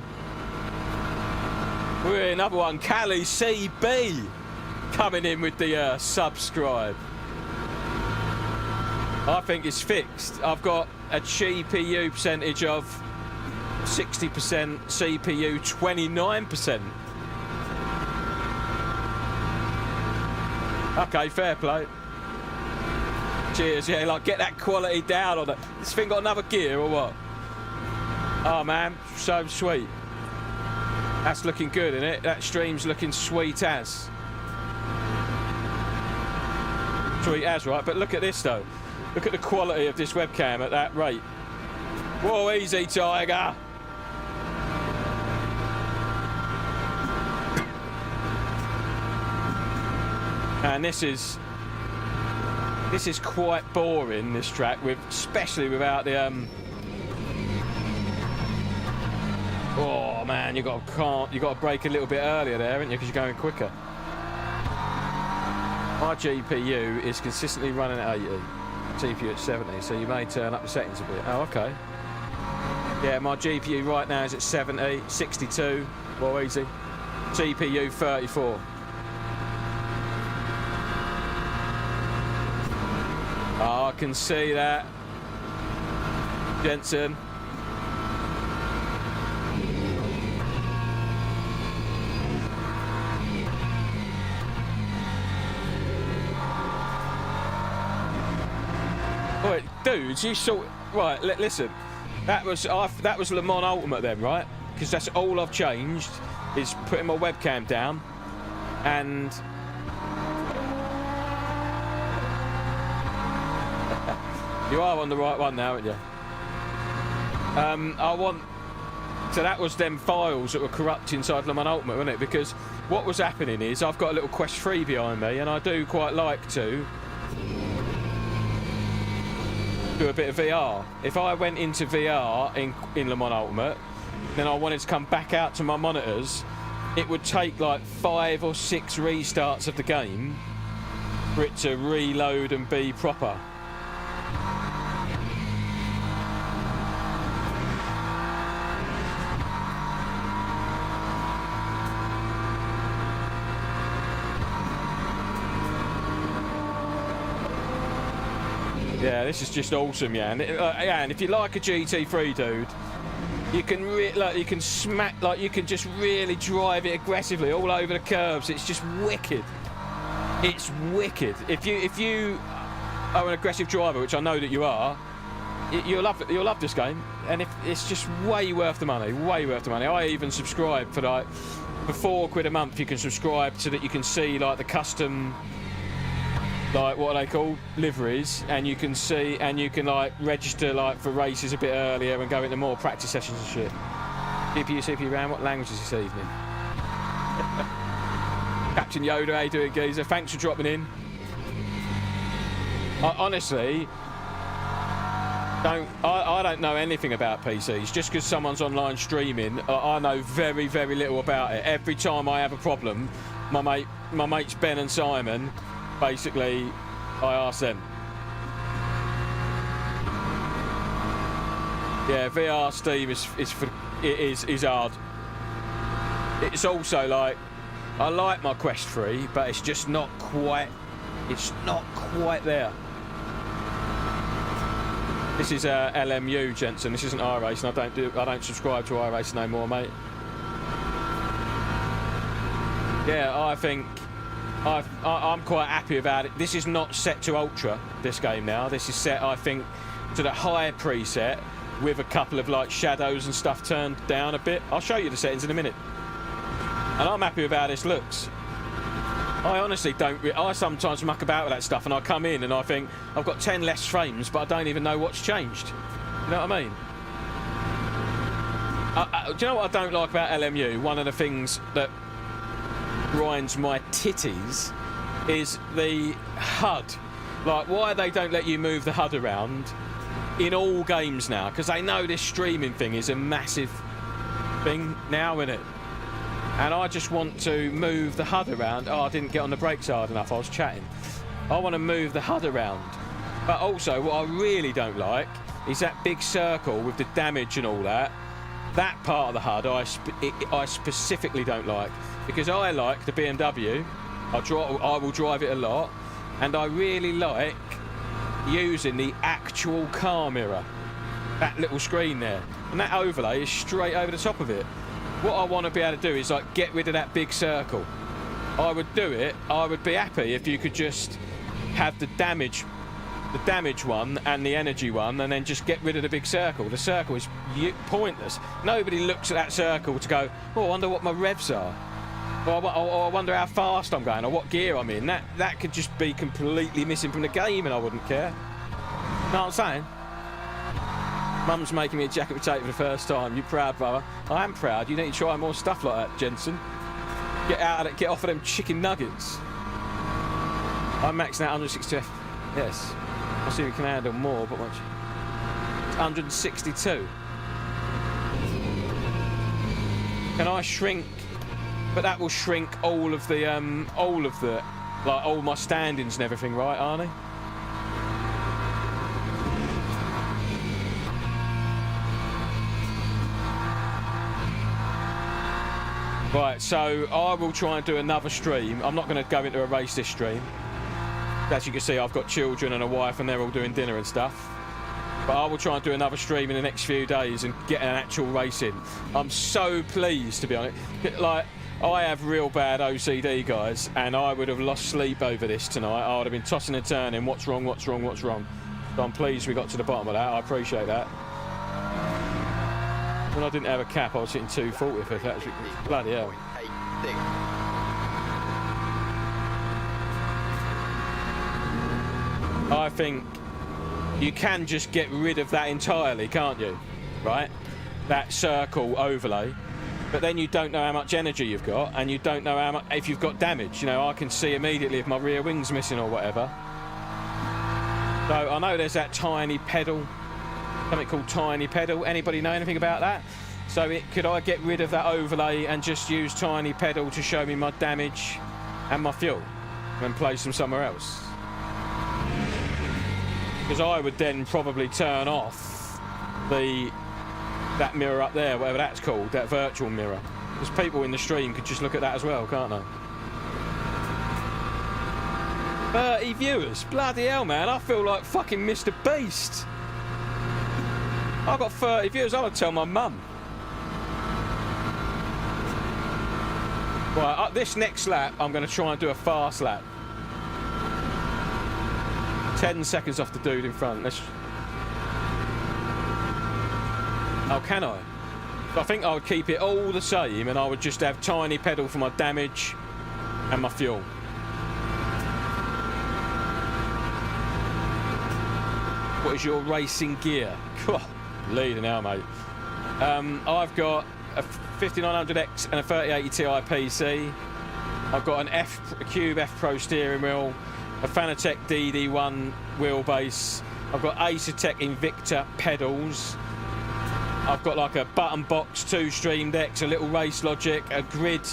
[SPEAKER 1] We're another one, Cali CB, coming in with the subscribe. I think it's fixed. I've got a GPU percentage of 60%, CPU 29%. Okay, fair play. Cheers, yeah, like get that quality down on it. This thing got another gear or what? Oh man, so sweet. That's looking good, isn't it? That stream's looking sweet as. Sweet as, right? But look at this though. Look at the quality of this webcam at that rate. Whoa, easy, Tiger. And this is quite boring, this track, especially without the oh man, you got to brake a little bit earlier there, haven't you? Because you're going quicker. My GPU is consistently running at 80, CPU at 70, so you may turn up the settings a bit. Oh, okay. Yeah, my GPU right now is at 70, 62, well, easy. GPU 34. Oh, I can see that. Jensen. Wait, dudes, you saw... Right, listen. That was Le Mans Ultimate then, right? Because that's all I've changed, is putting my webcam down. And... You are on the right one now, aren't you? So that was them files that were corrupt inside Le Mans Ultimate, wasn't it? Because what was happening is I've got a little Quest 3 behind me, and I do quite like to do a bit of VR. If I went into VR in Le Mans Ultimate, then I wanted to come back out to my monitors it would take like 5 or 6 restarts of the game for it to reload and be proper. Yeah, this is just awesome, yeah. And if you like a GT3, dude, you can you can smack, like you can just really drive it aggressively all over the curbs. It's just wicked. It's wicked. If you are an aggressive driver, which I know that you are, you'll love this game. And it's just way worth the money. Way worth the money. I even subscribe for like for £4 a month. You can subscribe so that you can see like the custom, like what are they called, liveries, and you can see, and you can like register like for races a bit earlier and go into more practice sessions and shit. CPU round, what language is this evening? Captain Yoda, how you doing, geezer? Thanks for dropping in. Honestly, I don't know anything about PCs. Just because someone's online streaming, I know very, very little about it. Every time I have a problem, my mates Ben and Simon, basically, I ask them. Yeah, VR Steam is hard. It's also like, I like my Quest 3, but it's just not quite. It's not quite there. This is LMU, Jensen. This isn't iRacing. I don't subscribe to iRacing no more, mate. Yeah, I think I'm quite happy about it. This is not set to Ultra, this game now. This is set, I think, to the high preset with a couple of like shadows and stuff turned down a bit. I'll show you the settings in a minute. And I'm happy with how this looks. I honestly don't. I sometimes muck about with that stuff, and I come in and I think I've got 10 less frames, but I don't even know what's changed. You know what I mean? Do you know what I don't like about LMU? One of the things that grinds my titties is the HUD. Like, why they don't let you move the HUD around in all games now? Because they know this streaming thing is a massive thing now, isn't it? And I just want to move the HUD around. Oh, I didn't get on the brakes hard enough. I was chatting. I want to move the HUD around. But also, what I really don't like is that big circle with the damage and all that. That part of the HUD I specifically don't like. Because I like the BMW. I will drive it a lot. And I really like using the actual car mirror. That little screen there. And that overlay is straight over the top of it. What I want to be able to do is like get rid of that big circle. I would do it. I would be happy if you could just have the damage one and the energy one, and then just get rid of the big circle. The circle is pointless. Nobody looks at that circle to go, oh, I wonder what my revs are, or I wonder how fast I'm going, or what gear I'm in. That could just be completely missing from the game, and I wouldn't care. Know what I'm saying? Mum's making me a jacket potato for the first time. You proud, brother? I am proud. You need to try more stuff like that, Jensen. Get out of it. Get off of them chicken nuggets. I'm maxing out 160 FPS. I'll see if we can handle more, but watch. It's 162. Can I shrink? But that will shrink all of all my standings and everything, right, Arnie? Right, so I will try and do another stream. I'm not going to go into a race this stream. As you can see, I've got children and a wife, and they're all doing dinner and stuff. But I will try and do another stream in the next few days and get an actual race in. I'm so pleased, to be honest. Like, I have real bad OCD, guys, and I would have lost sleep over this tonight. I would have been tossing and turning. What's wrong? What's wrong? What's wrong? So I'm pleased we got to the bottom of that. I appreciate that. When I didn't have a cap, I was hitting 240 for that. Bloody hell. I think you can just get rid of that entirely, can't you? Right? That circle overlay. But then you don't know how much energy you've got, and you don't know how much, if you've got damage. You know, I can see immediately if my rear wing's missing or whatever. So I know there's that tiny pedal. Something called tiny pedal. Anybody know anything about that? So could I get rid of that overlay and just use tiny pedal to show me my damage and my fuel and place them somewhere else? Because I would then probably turn off that mirror up there, whatever that's called, that virtual mirror. Because people in the stream could just look at that as well, can't they? 30 viewers. Bloody hell, man. I feel like fucking Mr. Beast. I've got 30 viewers. I'm going to tell my mum. Right, this next lap, I'm going to try and do a fast lap. 10 seconds off the dude in front. Oh, can I? I think I would keep it all the same and I would just have tiny pedal for my damage and my fuel. What is your racing gear? Leading now, mate. I've got a 5900X and a 3080 Ti PC. I've got a Cube F Pro steering wheel, a Fanatec DD1 wheelbase. I've got Acertec Invicta pedals. I've got like a button box, 2 stream decks, a little Race Logic, a grid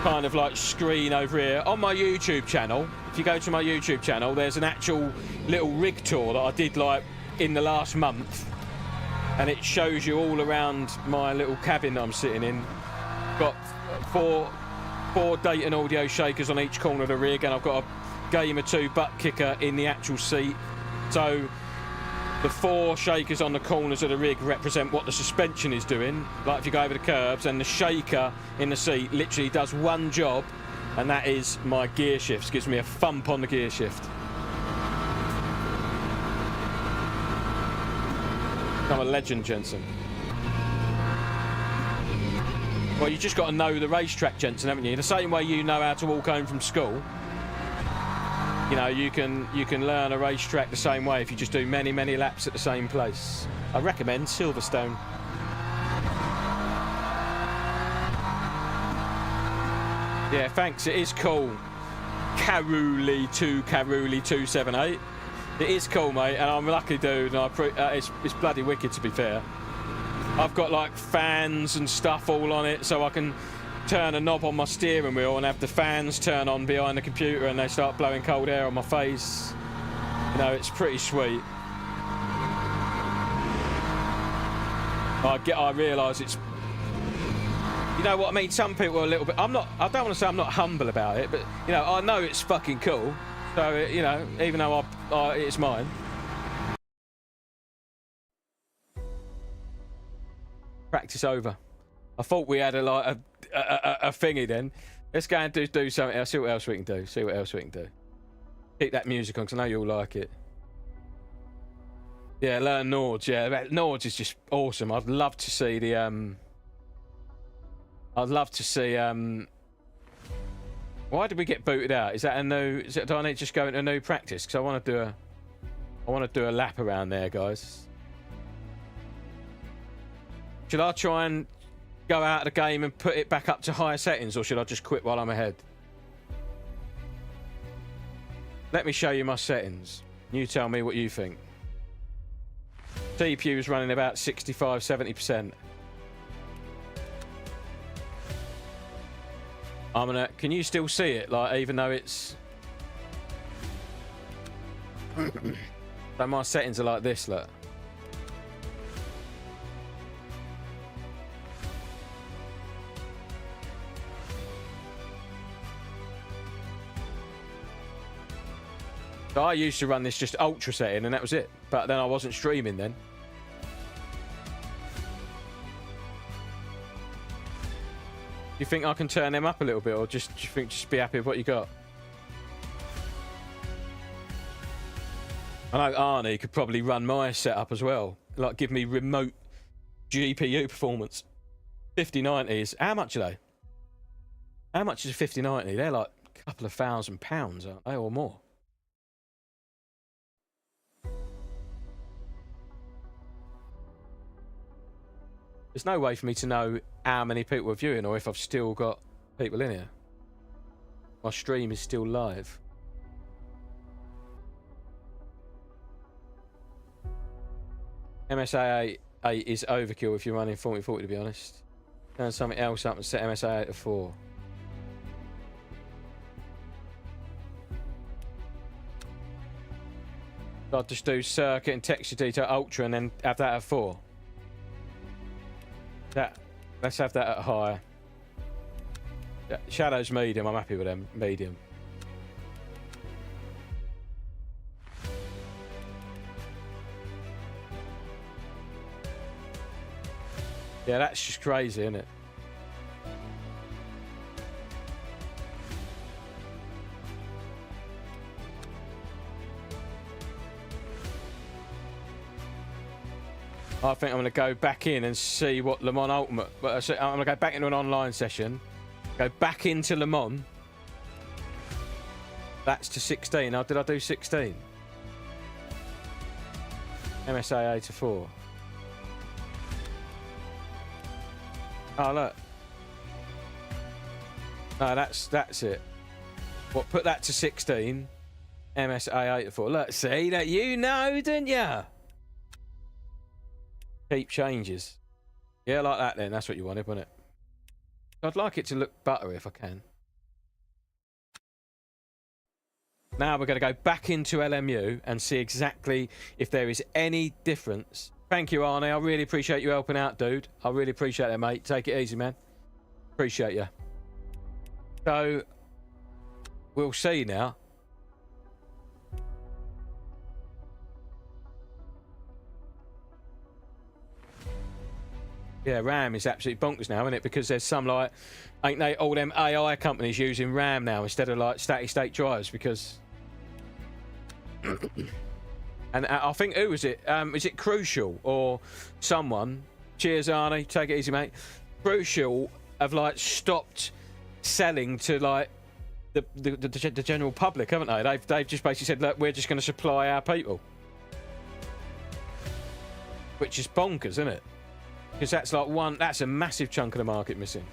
[SPEAKER 1] kind of like screen over here. On my YouTube channel, if you go to my YouTube channel, there's an actual little rig tour that I did like in the last month. And it shows you all around my little cabin that I'm sitting in. Got four Dayton audio shakers on each corner of the rig, and I've got a Gamer 2 butt kicker in the actual seat. So the 4 shakers on the corners of the rig represent what the suspension is doing. Like if you go over the curbs, and the shaker in the seat literally does one job, and that is my gear shifts. Gives me a thump on the gear shift. I'm a legend, Jensen. Well, you just got to know the racetrack, Jensen, haven't you? The same way you know how to walk home from school. You know, you can learn a racetrack the same way if you just do many, many laps at the same place. I recommend Silverstone. Yeah, thanks. It is cool. Caruli278. It is cool, mate, and I'm a lucky dude, and it's bloody wicked, to be fair. I've got like fans and stuff all on it, so I can turn a knob on my steering wheel and have the fans turn on behind the computer, and they start blowing cold air on my face. You know, it's pretty sweet. I realise it's... You know what I mean? Some people are a little bit... I don't want to say I'm not humble about it, but, you know, I know it's fucking cool. So, you know, even though it's mine. Practice over. I thought we had a thingy then. Let's go and do something else. See what else we can do. Keep that music on, because I know you'll like it. Yeah, learn Nords. Yeah, Nords is just awesome. I'd love to see the... Why did we get booted out? Is that a new... do I need to just go into a new practice? Because I want to do a lap around there, guys. Should I try and go out of the game and put it back up to higher settings, or should I just quit while I'm ahead? Let me show you my settings. You tell me what you think. CPU is running about 65-70%. Can you still see it? Like, even though it's... So my settings are like this, look. So I used to run this just ultra setting, and that was it. But then I wasn't streaming then. You think I can turn them up a little bit, or just do you think just be happy with what you got? I know Arnie could probably run my setup as well, like give me remote GPU performance. 5090s, how much are they? How much is a 5090? They're like a couple of £1,000, aren't they, or more? There's no way for me to know how many people are viewing, or if I've still got people in here. My stream is still live. MSAA 8 is overkill if you're running 40-40, to be honest. Turn something else up and set MSA 8 to 4. So I'd just do circuit and texture detail ultra and then have that at 4. Let's have that at higher. Yeah, shadows medium, I'm happy with them. Medium. Yeah, that's just crazy, isn't it? I think I'm going to go back in and see what LeMans Ultimate... I'm going to go back into an online session. Go back into LeMans. That's to 16. Oh, did I do 16? MSA 8 to 4. Oh, look. No, that's it. What, put that to 16. MSA 8 to 4. Look, see, that you know, didn't you? Keep changes. Yeah, like that then. That's what you wanted, wasn't it? I'd like it to look buttery if I can. Now we're going to go back into LMU and see exactly if there is any difference. Thank you, Arnie. I really appreciate you helping out, dude. I really appreciate it, mate. Take it easy, man. Appreciate you. So, we'll see now. Yeah, RAM is absolutely bonkers now, isn't it? Because there's some, like, ain't they all them AI companies using RAM now instead of, like, static state drives? Because... and I think, who was it? Is it Crucial or someone? Cheers, Arnie. Take it easy, mate. Crucial have, like, stopped selling to, like, the general public, haven't they? They've just basically said, look, we're just going to supply our people. Which is bonkers, isn't it? Because that's like that's a massive chunk of the market missing.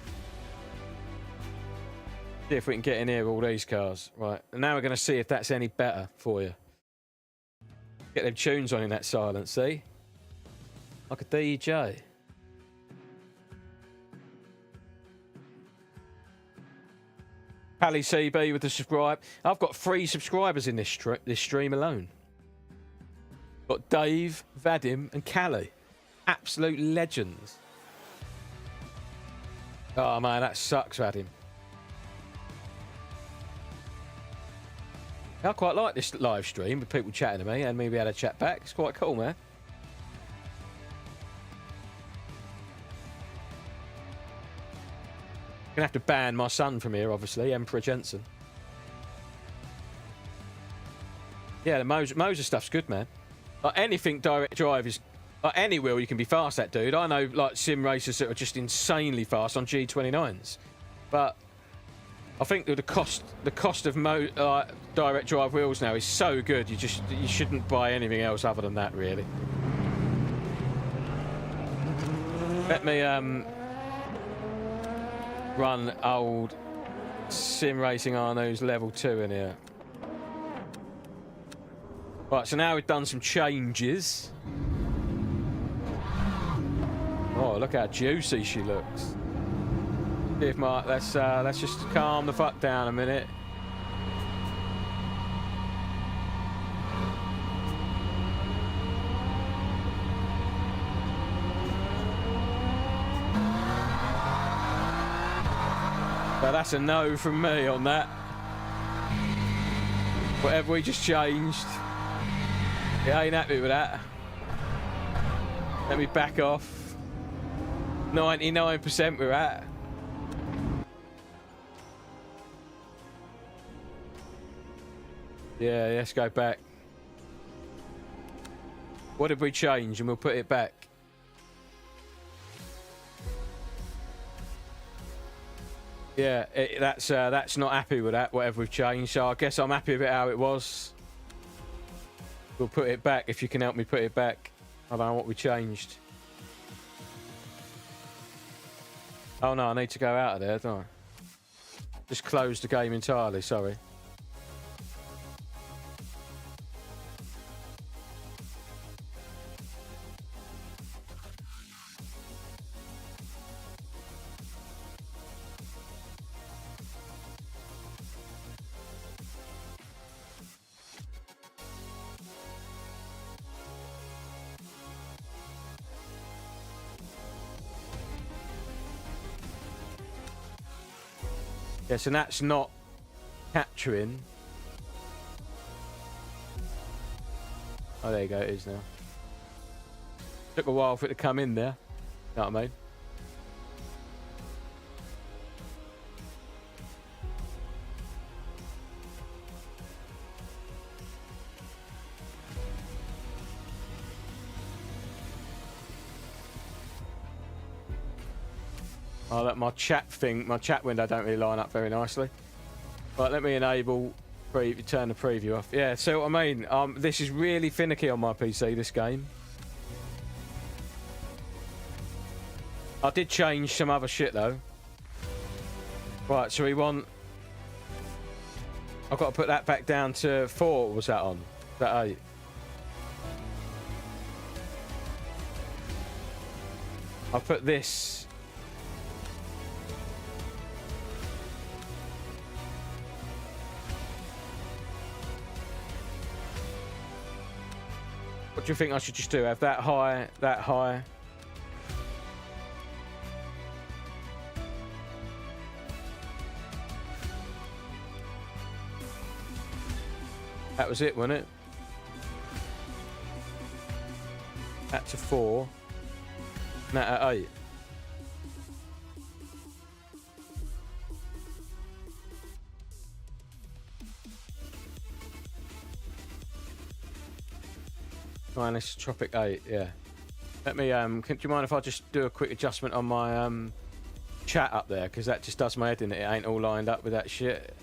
[SPEAKER 1] See if we can get in here all these cars. Right, and now we're going to see if that's any better for you. Get them tunes on in that silence, see? Like a DJ. Pally CB with the subscribe. I've got 3 subscribers in this stream alone. Got Dave, Vadim and Callie. Absolute legends. Oh man, that sucks, Vadim. I quite like this live stream with people chatting to me and me be able to chat back. It's quite cool, man. Gonna have to ban my son from here, obviously, Emperor Jensen. Yeah, the Moser stuff's good, man. Like anything direct drive is... Like any wheel you can be fast at, dude. I know, like, sim racers that are just insanely fast on G29s. But I think that the cost of direct drive wheels now is so good, you shouldn't buy anything else other than that, really. Let me run old sim racing Arno's level 2 in here. Right, so now we've done some changes. Oh, look how juicy she looks. See if my let's just calm the fuck down a minute. But that's a no from me on that. Whatever we just changed. I ain't happy with that. Let me back off. 99% we're at. Yeah, let's go back. What did we change? And we'll put it back. Yeah, that's not happy with that, whatever we've changed. So I guess I'm happy with it how it was. We'll put it back if you can help me put it back. I don't know what we changed. Oh no, I need to go out of there, don't I? Just close the game entirely, sorry.
[SPEAKER 2] Yes, and that's not capturing. Oh, there you go, it is now. Took a while for it to come in there. You know what I mean? Oh, look, my chat window don't really line up very nicely. Right, let me enable, turn the preview off. Yeah, see what I mean? This is really finicky on my PC, this game. I did change some other shit, though. Right, so we want... I've got to put that back down to 4, was that on? Was that 8? I'll put this... What do you think I should just do? Have that high, that high? That was it, wasn't it? That to 4. And that at 8. Minus Tropic 8, yeah. Let me, do you mind if I just do a quick adjustment on my chat up there? Because that just does my head in. It ain't all lined up with that shit.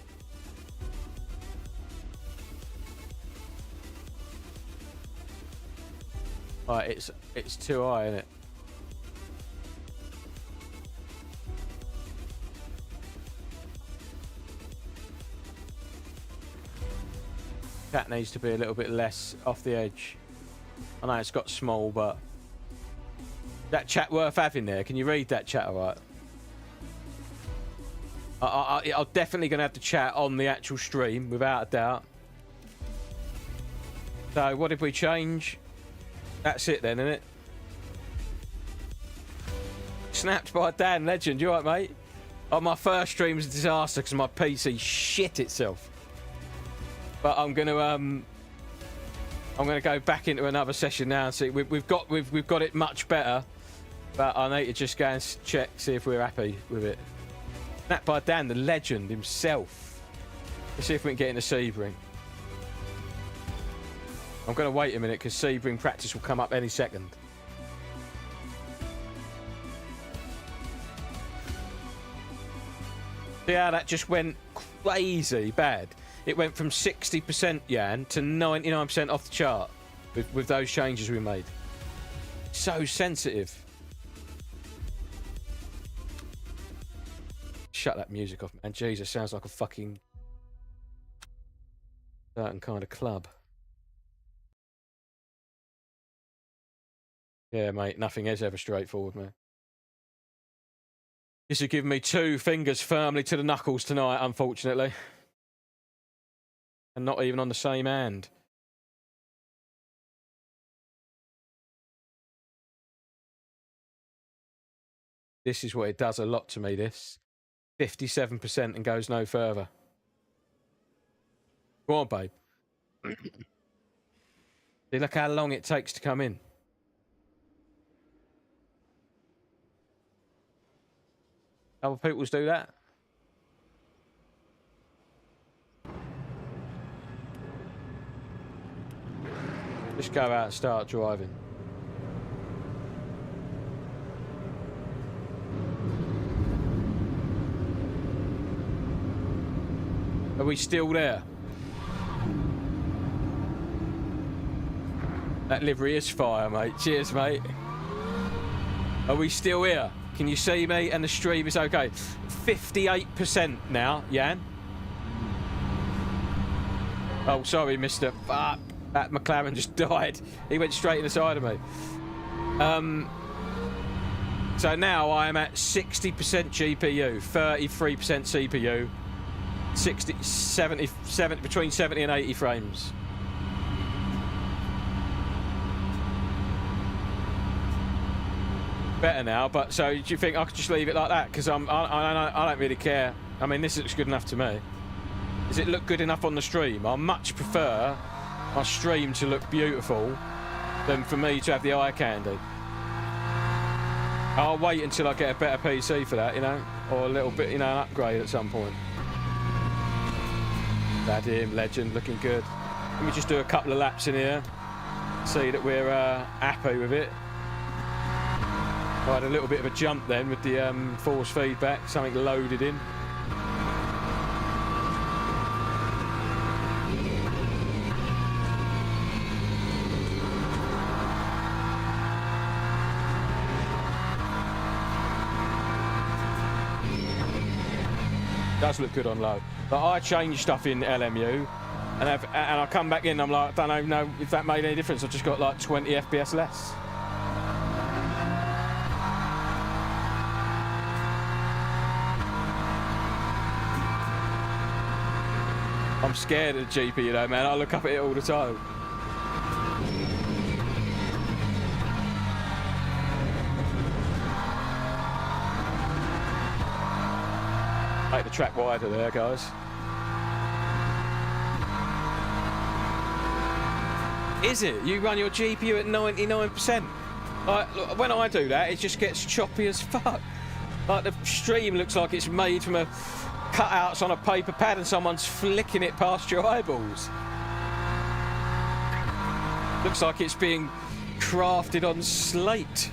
[SPEAKER 2] Right, it's too high, isn't it? Chat needs to be a little bit less off the edge. I know it's got small, but that chat worth having there. Can you read that chat all right? I'm definitely going to have to chat on the actual stream, without a doubt. So, what did we change? That's it then, isn't it? Snapped by Dan Legend. You alright, mate? Oh, my first stream was a disaster because my PC shit itself. But I'm going to go back into another session now and see. We've got it much better, but I need to just go and check, see if we're happy with it. Snapped by Dan, the legend himself. Let's see if we can get into Sebring. I'm going to wait a minute because Sebring practice will come up any second. See how that just went crazy bad? It went from 60%, Jan, to 99% off the chart with those changes we made. So sensitive. Shut that music off, man. Jesus, sounds like a fucking certain kind of club. Yeah, mate, nothing is ever straightforward, man. This will give me 2 fingers firmly to the knuckles tonight, unfortunately. And not even on the same hand. This is what it does a lot to me, this. 57% and goes no further. Go on, babe. See, look how long it takes to come in. Other people's do that. Just go out and start driving. Are we still there? That livery is fire, mate. Cheers, mate. Are we still here? Can you see me? And the stream is okay. 58% now, Jan. Oh, sorry, mister. Fuck. That McLaren just died. He went straight in the side of me. So now I am at 60% GPU, 33% CPU, 70, between 70 and 80 frames. Better now, but so do you think I could just leave it like that? Because I don't really care
[SPEAKER 1] I mean, this looks good enough to me. Does it look good enough on the stream? I much prefer my stream to look beautiful than for me to have the eye candy. I'll wait until I get a better PC for that, you know, or a little bit, you know, an upgrade at some point. That him, legend, looking good. Let me just do a couple of laps in here, see that we're happy with it. I had a little bit of a jump then with the force feedback, something loaded in. Does look good on low. But I changed stuff in LMU, and I come back in. I'm like, I don't know if that made any difference. I've just got like 20 FPS less. I'm scared of the GPU though, man. I look up at it all the time. Make the track wider there, guys. Is it? You run your GPU at 99%? Like, look, when I do that, it just gets choppy as fuck. Like, the stream looks like it's made from a cutouts on a paper pad and someone's flicking it past your eyeballs. Looks like it's being crafted on slate.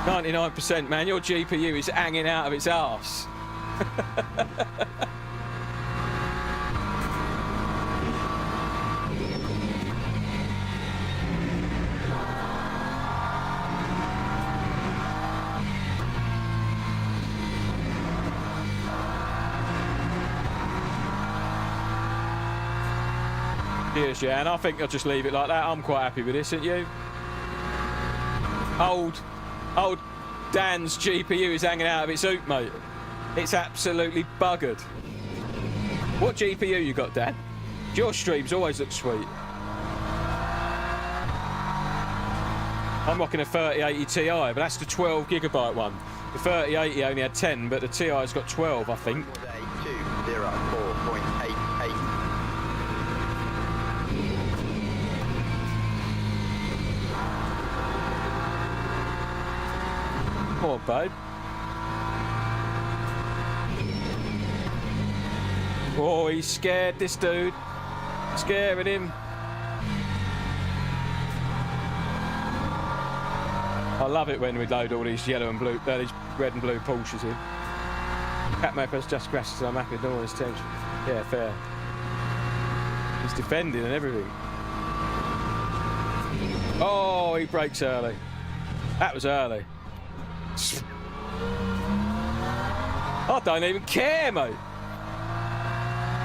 [SPEAKER 1] 99%, man. Your GPU is hanging out of its arse. Cheers, Jan. I think I'll just leave it like that. I'm quite happy with this, aren't you? Old Dan's GPU is hanging out of its hoop, mate. It's absolutely buggered. What GPU you got, Dan? Your streams always look sweet. I'm rocking a 3080 Ti, but that's the 12 gigabyte one. The 3080 only had 10, but the Ti's got 12, I think.
[SPEAKER 6] 204.88.
[SPEAKER 1] Come on, babe. Oh, he's scared, this dude. Scaring him. I love it when we load all these yellow and blue, these red and blue Porsches in. Cat Mapper's just crashed, so I'm happy with all his tension. Yeah, fair. He's defending and everything. Oh, he brakes early. That was early. I don't even care, mate.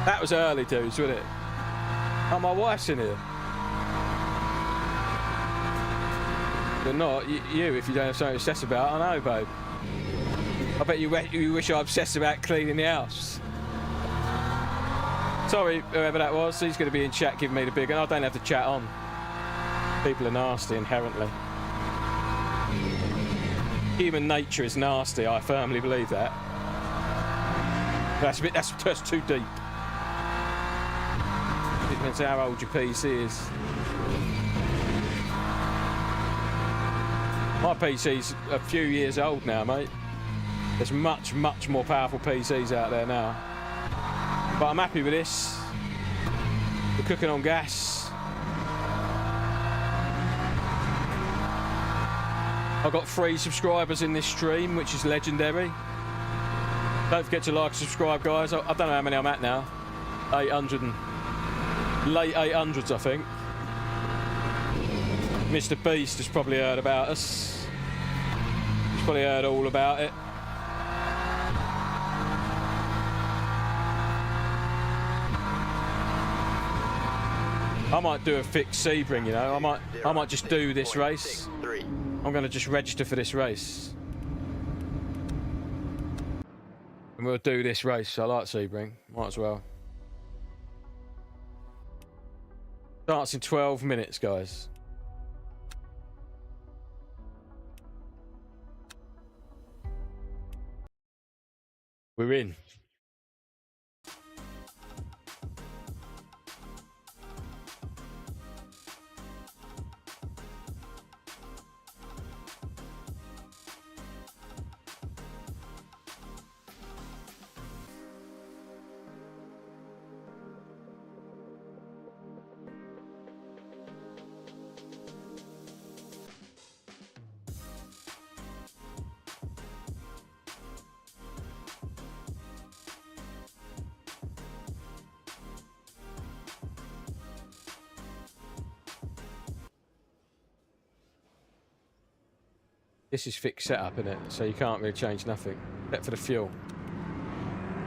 [SPEAKER 1] That was early, dudes, wasn't it? Oh, my wife's in here. But not you if you don't have something to obsess about. I know, babe. I bet you wish I obsessed about cleaning the house. Sorry, whoever that was. He's going to be in chat giving me the big one. I don't have the chat on. People are nasty inherently. Human nature is nasty. I firmly believe that. That's too deep. It depends how old your PC is. My PC's a few years old now, mate. There's much more powerful PCs out there now. But I'm happy with this. We're cooking on gas. I've got 3 subscribers in this stream, which is legendary. Don't forget to like and subscribe, guys. I don't know how many I'm at now. 800 and late 800s, I think. Mr. Beast has probably heard about us. He's probably heard all about it. I might do a fixed Sebring, you know. I might just do this race. I'm going to just register for this race. And we'll do this race. I like Sebring. Might as well. Starts in 12 minutes, guys. We're in. This is fixed setup, isn't it? So you can't really change nothing, except for the fuel.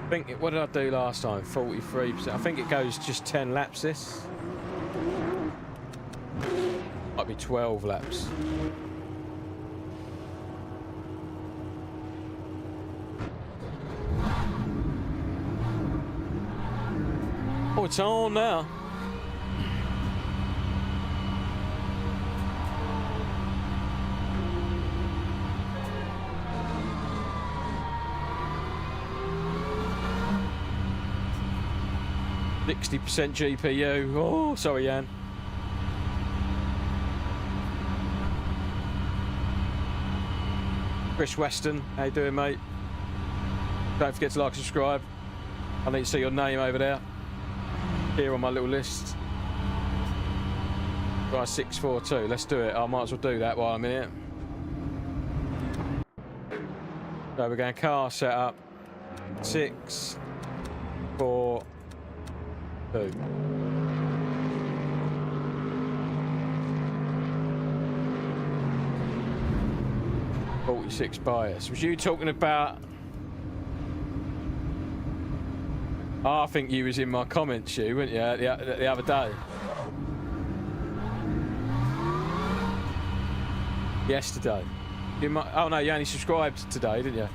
[SPEAKER 1] I think, what did I do last time? 43%. I think it goes just 10 laps, this. Might be 12 laps. Oh, it's on now. %60 GPU. Oh, sorry, Jan. Chris Weston, how you doing, mate? Don't forget to like and subscribe. I need to see your name over there. Here on my little list. Right, 642. Let's do it. I might as well do that while I'm in it. So we're going car setup. 6, 4, 2. .46 bias. Was you talking about? Oh, I think you was in my comments, you weren't you, the other day? Yesterday. Oh no, you only subscribed today, didn't you?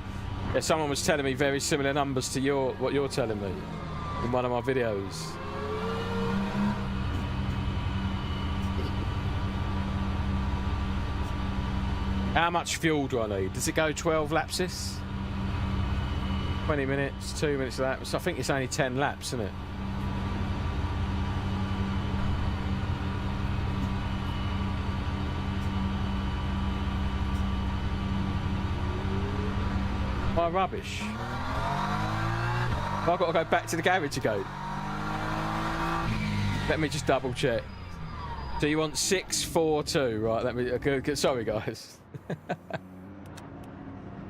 [SPEAKER 1] Yeah, someone was telling me very similar numbers to what you're telling me in one of my videos. How much fuel do I need? Does it go 12 laps this? 20 minutes, 2 minutes of that. So I think it's only 10 laps, isn't it? My rubbish. I've got to go back to the garage again. Let me just double check. So you want 642, right? Let me. Okay, sorry, guys.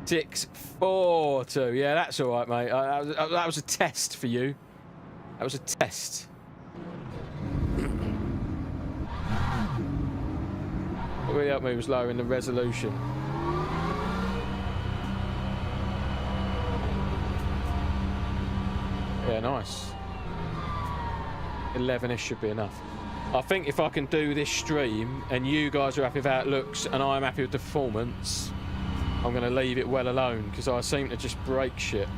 [SPEAKER 1] 642. Yeah, that's all right, mate. That was a test for you. That was a test. What really helped me was lowering the resolution. Yeah, nice. 11ish should be enough. I think if I can do this stream and you guys are happy with how it looks and I'm happy with the performance, I'm going to leave it well alone because I seem to just break shit.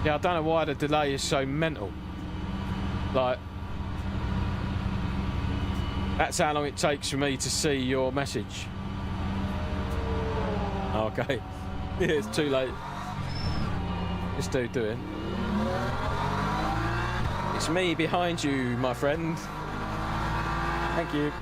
[SPEAKER 1] Yeah, I don't know why the delay is so mental. Like, that's how long it takes for me to see your message. Okay. Yeah, it's too late. This dude doing. It's me behind you, my friend. Thank you.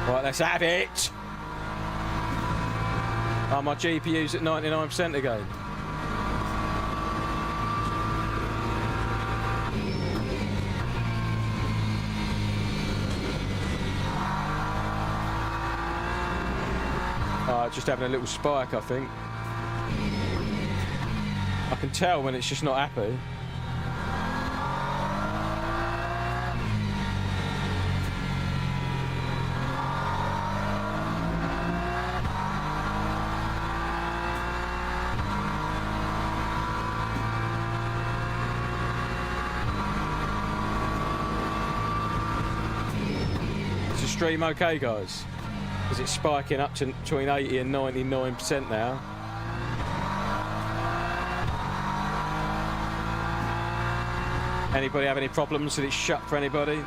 [SPEAKER 1] Right, let's have it. Oh, my GPU's at 99% again. Just having a little spike, I think. I can tell when it's just not happy. Is the stream okay, guys? Is it spiking up to between 80 and 99% now? Anybody have any problems? Did it shut for anybody?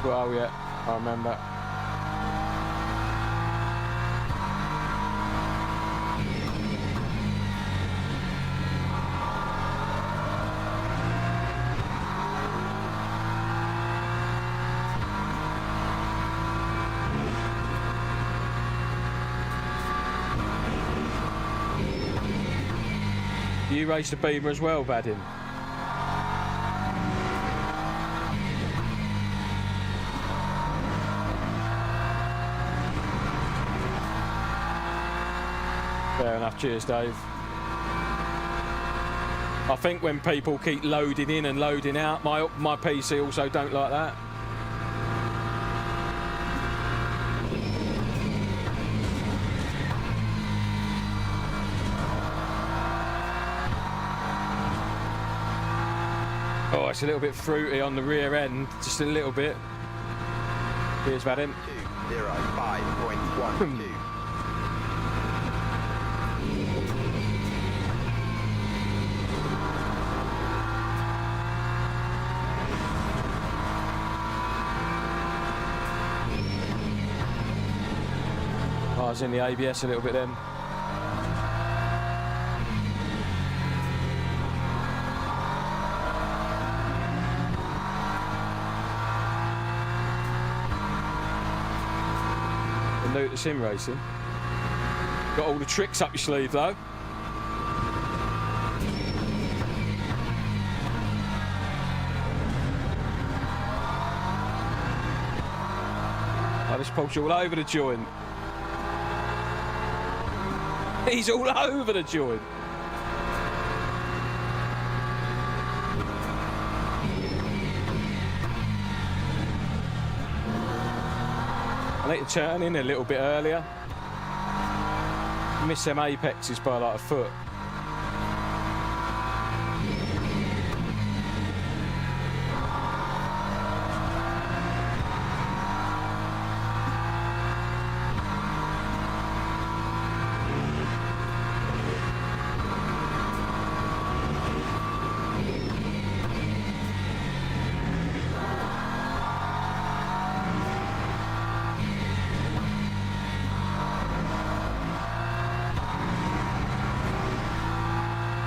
[SPEAKER 1] Well, yeah, I remember. You raced a Beamer as well, Vadim? Fair enough, cheers Dave. I think when people keep loading in and loading out, my PC also don't like that. Oh, it's a little bit fruity on the rear end, just a little bit. Here's Vadim.
[SPEAKER 6] 205.12.
[SPEAKER 1] I was in the ABS a little bit then. New to sim racing. Got all the tricks up your sleeve though. Oh, this pulls you all over the joint. He's all over the joint. I need to turn in a little bit earlier. Miss them apexes by like a foot.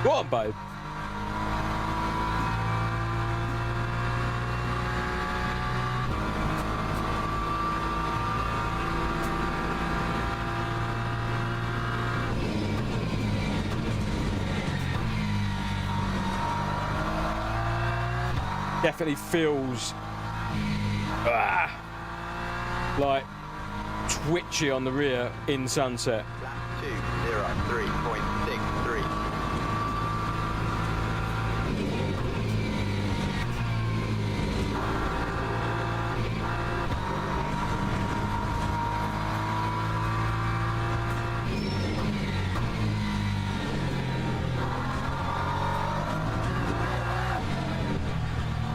[SPEAKER 1] Go on, babe. Definitely feels like twitchy on the rear in sunset.
[SPEAKER 6] 203.63.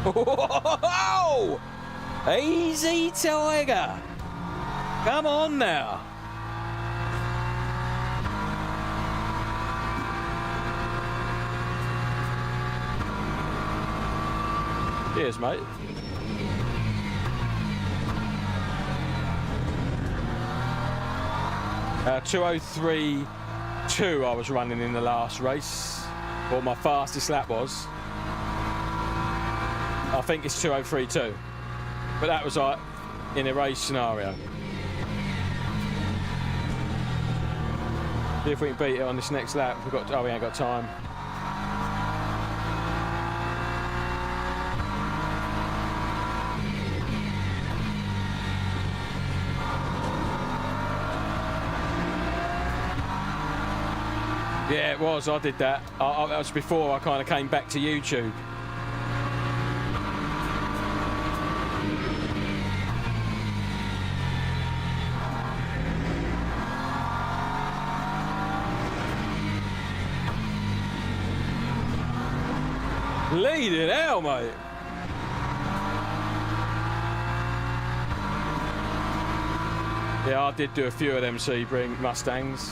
[SPEAKER 1] Whoa! Easy, Tiger. Come on now. Cheers, mate. Uh, 203.2 I was running in the last race, or my fastest lap was. I think it's 203.2, but that was like in a race scenario. See if we can beat it on this next lap. We ain't got time. Yeah, it was. I did that. That was before I kind of came back to YouTube. Leading out, mate. Yeah, I did do a few of them Sebring Mustangs.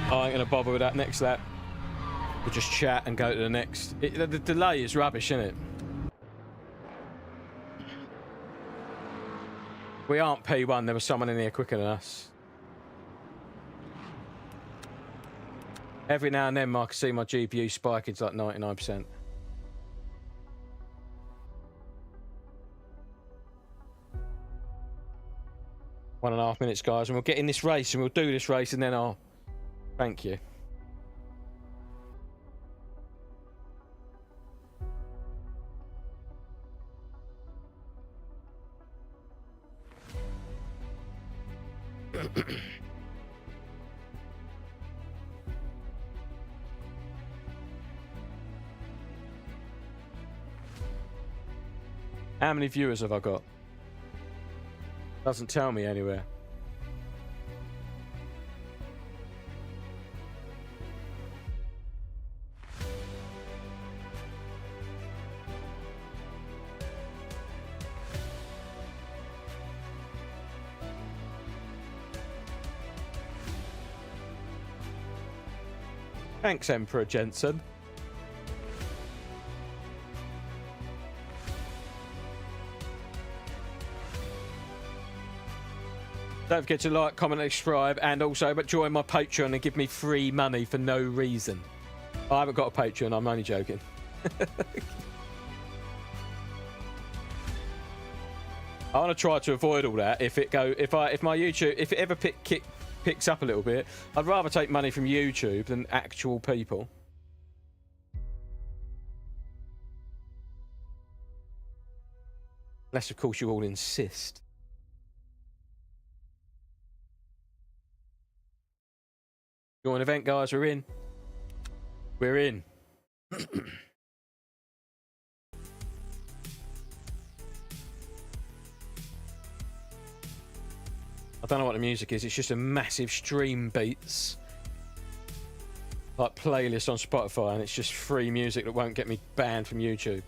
[SPEAKER 1] I ain't gonna bother with that next lap. We'll just chat and go to the next. The delay is rubbish, isn't it? We aren't P1, there was someone in here quicker than us. Every now and then I can see my GPU spiking to like 99%. One and a half minutes, guys, and we'll get in this race and we'll do this race and then I'll... Thank you. How many viewers have I got? Doesn't tell me anywhere. Thanks, Emperor Jensen. Don't forget to like, comment, and subscribe, and also join my Patreon and give me free money for no reason. I haven't got a Patreon. I'm only joking. I want to try to avoid all that. If my YouTube, if it ever picks up a little bit, I'd rather take money from YouTube than actual people. Unless, of course, you all insist. Join event, guys. We're in. We're in. I don't know what the music is. It's just a massive stream beats, like playlist on Spotify, and it's just free music that won't get me banned from YouTube.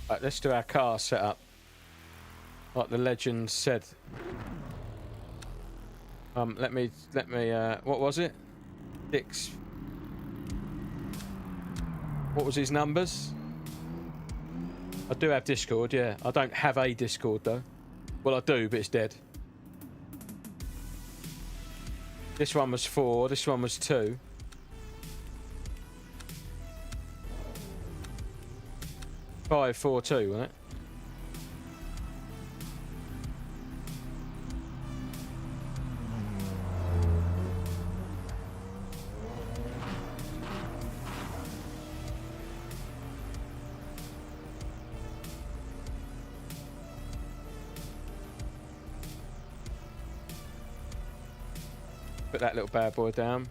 [SPEAKER 1] Right, let's do our car setup, like the legend said. Let me. What was it? Six. What was his numbers? I do have Discord, yeah. I don't have a Discord though. Well, I do, but it's dead. This one was 4. This one was 2. Five, 4, 2, wasn't it? Put that little bad boy down.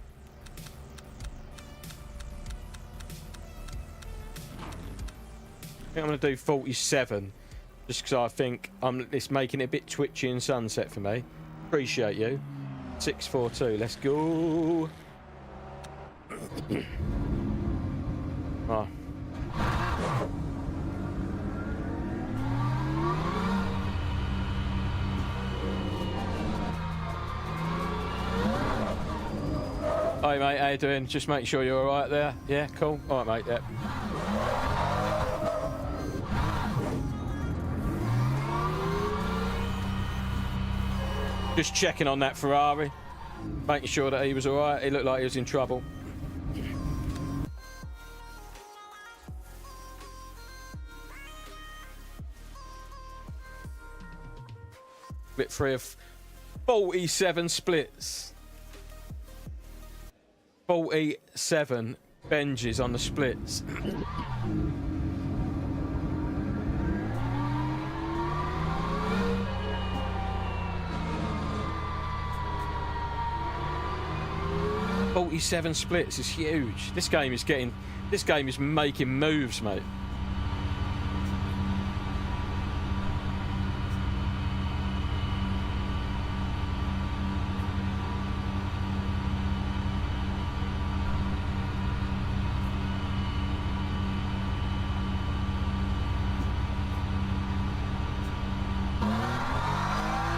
[SPEAKER 1] I think I'm going to do 47, just because I think it's making it a bit twitchy and sunset for me. Appreciate you. 642, let's go. Oh. Hi mate, how you doing? Just make sure you're alright there. Yeah, cool. Alright mate, yeah. Just checking on that Ferrari, making sure that he was all right. He looked like he was in trouble. Bit free of 47 splits. 47 Benjis on the splits. 47 splits is huge. This game is making moves, mate.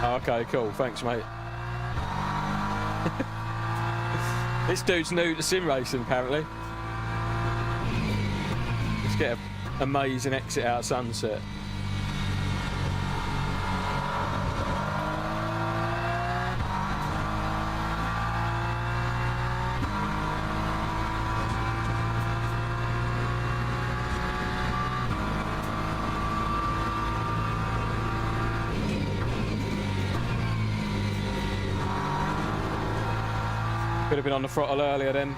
[SPEAKER 1] Okay, cool. Thanks, mate. This dude's new to sim racing, apparently. Let's get an amazing exit out of Sunset. Could have been on the throttle earlier then.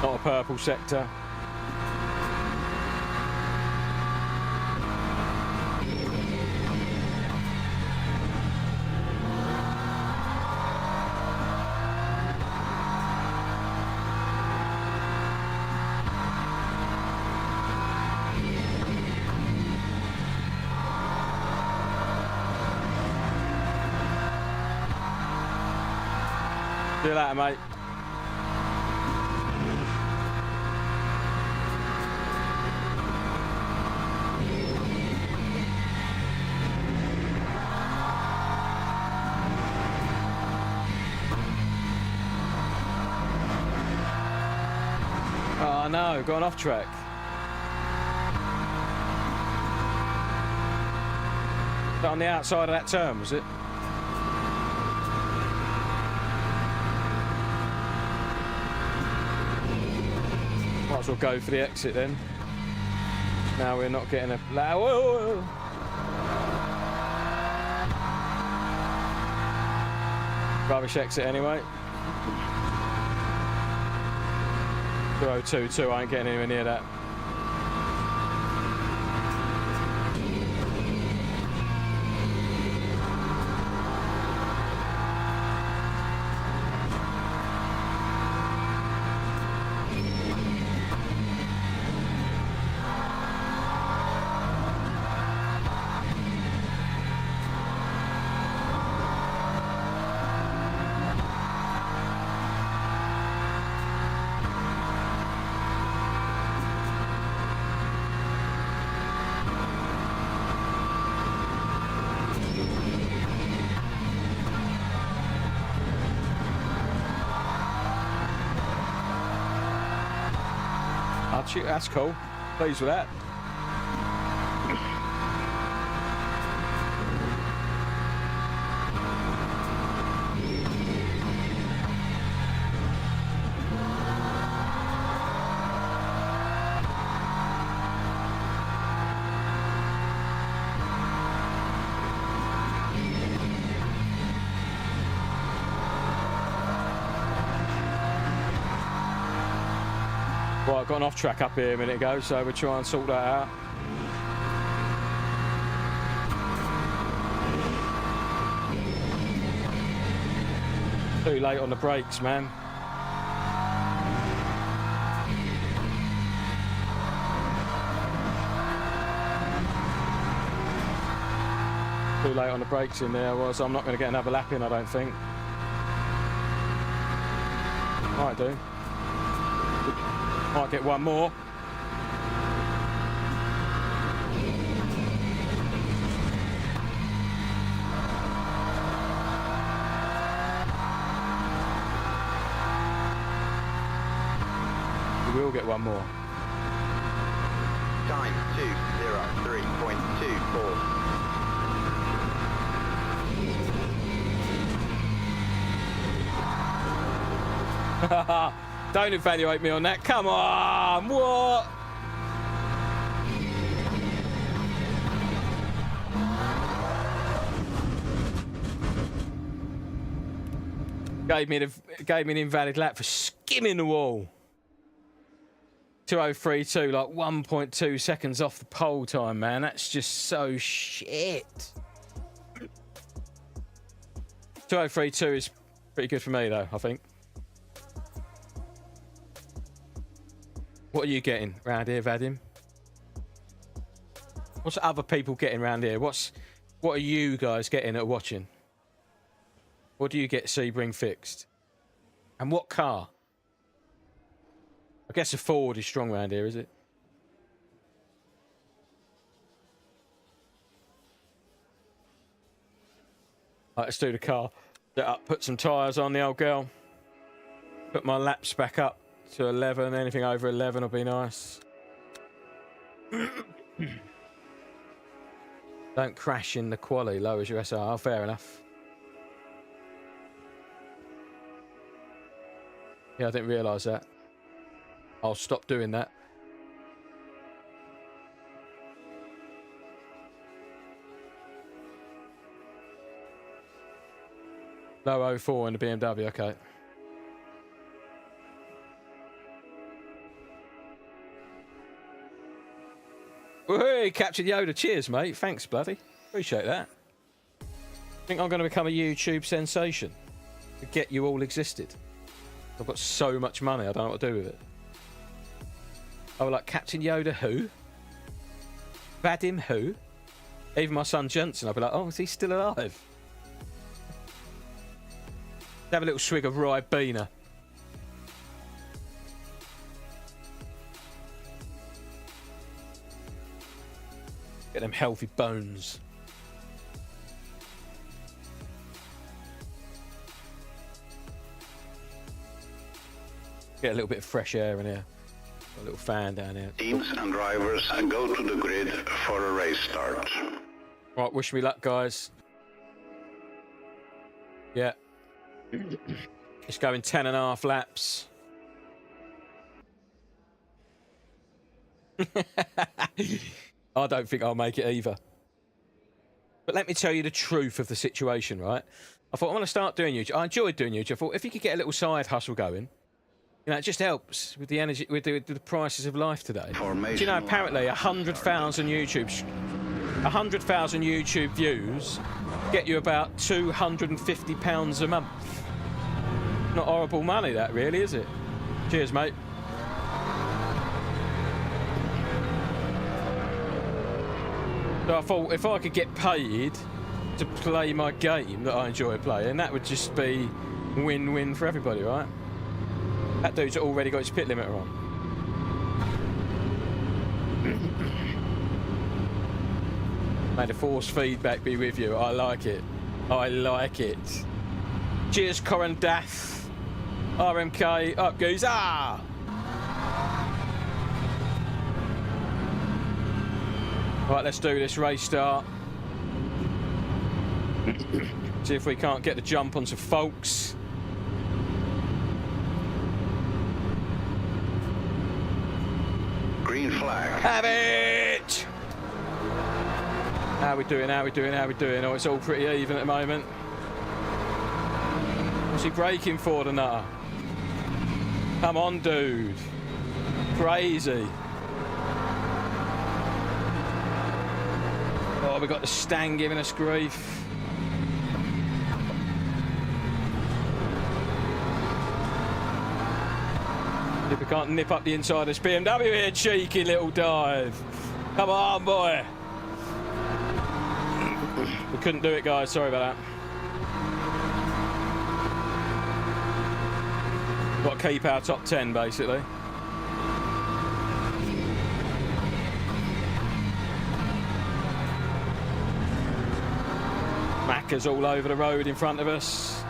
[SPEAKER 1] Not a purple sector. See you later, mate. Oh no, gone off track. But on the outside of that turn, was it? Might as well go for the exit then. Now we're not getting a... Whoa, whoa. Rubbish exit anyway. 2022, I ain't getting anywhere near that. That's cool. Pleased with that. Right, I got an off track up here a minute ago, so we'll try and sort that out. Too late on the brakes, man. Too late on the brakes in there, was I'm not going to get another lap in, I don't think. Might do. Might get one more. We will get one more.
[SPEAKER 6] Time 2:03.24.
[SPEAKER 1] Don't evaluate me on that. Come on, what? Gave me an invalid lap for skimming the wall. 2:03.2, like 1.2 seconds off the pole time, man. That's just so shit. 2:03.2 is pretty good for me, though, I think. What are you getting round here, Vadim? What's other people getting round here? What are you guys getting at watching? What do you get Sebring fixed? And what car? I guess a Ford is strong round here, is it? Right, let's do the car. Set up, put some tyres on the old girl. Put my laps back up to 11. Anything over 11 will be nice. Don't crash in the quali, lowers your SR. Oh, fair enough. Yeah, I didn't realise that. I'll stop doing that. Low 04 in the BMW, okay. Hey, captured Yoda. Cheers, mate. Thanks, bloody. Appreciate that. Think I'm going to become a YouTube sensation. Forget you all existed. I've got so much money, I don't know what to do with it. Oh, like Captain Yoda who? Vadim who? Even my son Jensen, I'll be like, oh, is he still alive? Have a little swig of Ribena. Get them healthy bones. Get a little bit of fresh air in here. Got a little fan down here.
[SPEAKER 5] Teams and drivers go to the grid for a race start.
[SPEAKER 1] Right, wish me luck, guys. Yeah. Just going 10.5 laps. I don't think I'll make it either. But let me tell you the truth of the situation, right? I thought, I want to start doing YouTube. I enjoyed doing YouTube. I thought, if you could get a little side hustle going, you know, it just helps with the energy, with the prices of life today. Do you know, apparently 100,000 YouTube views get you about £250 a month. Not horrible money, that really, is it? Cheers, mate. So I thought if I could get paid to play my game that I enjoy playing, that would just be win-win for everybody, right? That dude's already got his pit limiter on. May the force feedback be with you. I like it. I like it. Cheers, Corin Dath. RMK, up goes. Ah! Right, let's do this race start. See if we can't get the jump on some folks.
[SPEAKER 5] Green flag.
[SPEAKER 1] Have it! How we doing, how we doing, how we doing? Oh, it's all pretty even at the moment. What's he braking for, the nutter? Come on, dude. Crazy. Oh, we got the Stang giving us grief. If we can't nip up the inside of this BMW here, cheeky little dive. Come on, boy. We couldn't do it, guys. Sorry about that. Got to keep our top 10, basically. Macca's all over the road in front of us.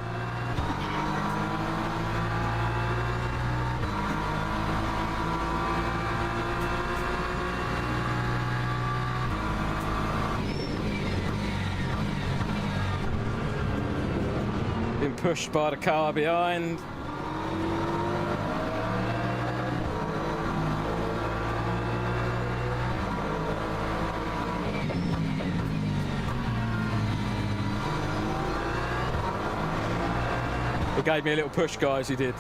[SPEAKER 1] Been pushed by the car behind. He gave me a little push, guys, he did.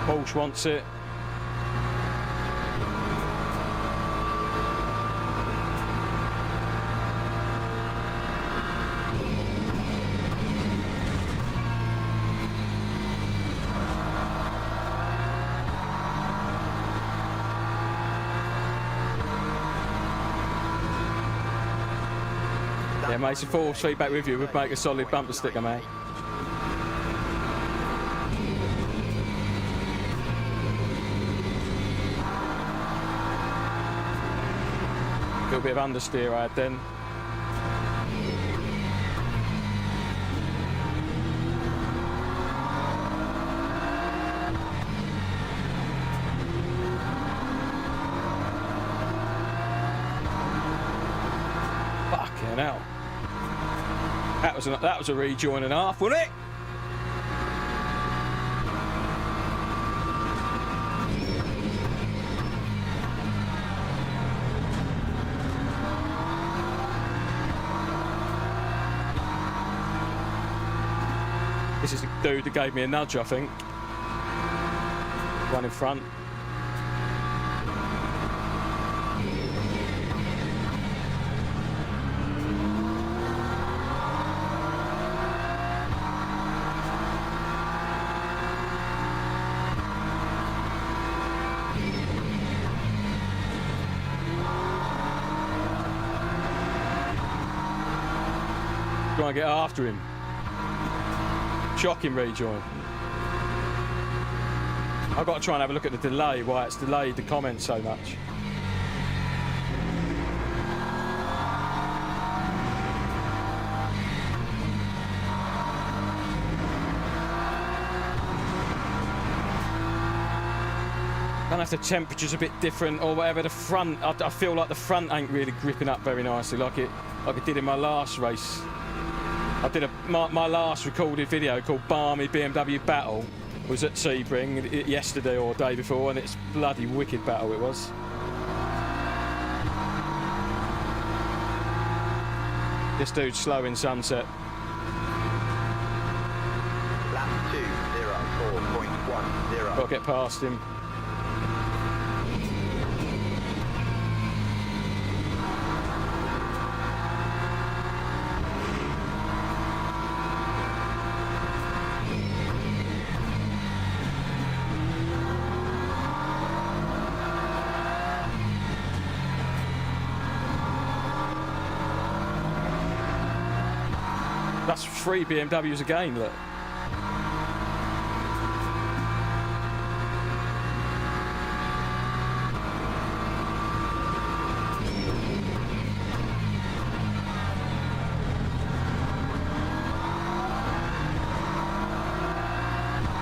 [SPEAKER 1] Porsche wants it. Yeah, mate, some force feedback with you would make a solid bumper sticker, mate. Little bit of understeer I had then. Fucking hell. That was a rejoin and a half, wasn't it? This is the dude that gave me a nudge, I think. One in front. Trying to get after him. Shocking rejoin. I've got to try and have a look at the delay, why it's delayed the comment so much. I don't know if the temperature's a bit different or whatever. The front, I feel like the front ain't really gripping up very nicely like it did in my last race. I did my last recorded video called Barmy BMW Battle was at Sebring yesterday or day before, and it's bloody wicked battle it was. This dude's slow in sunset.
[SPEAKER 6] Lap 2:04.10.
[SPEAKER 1] Got to get past him. That's 3 BMWs again, look.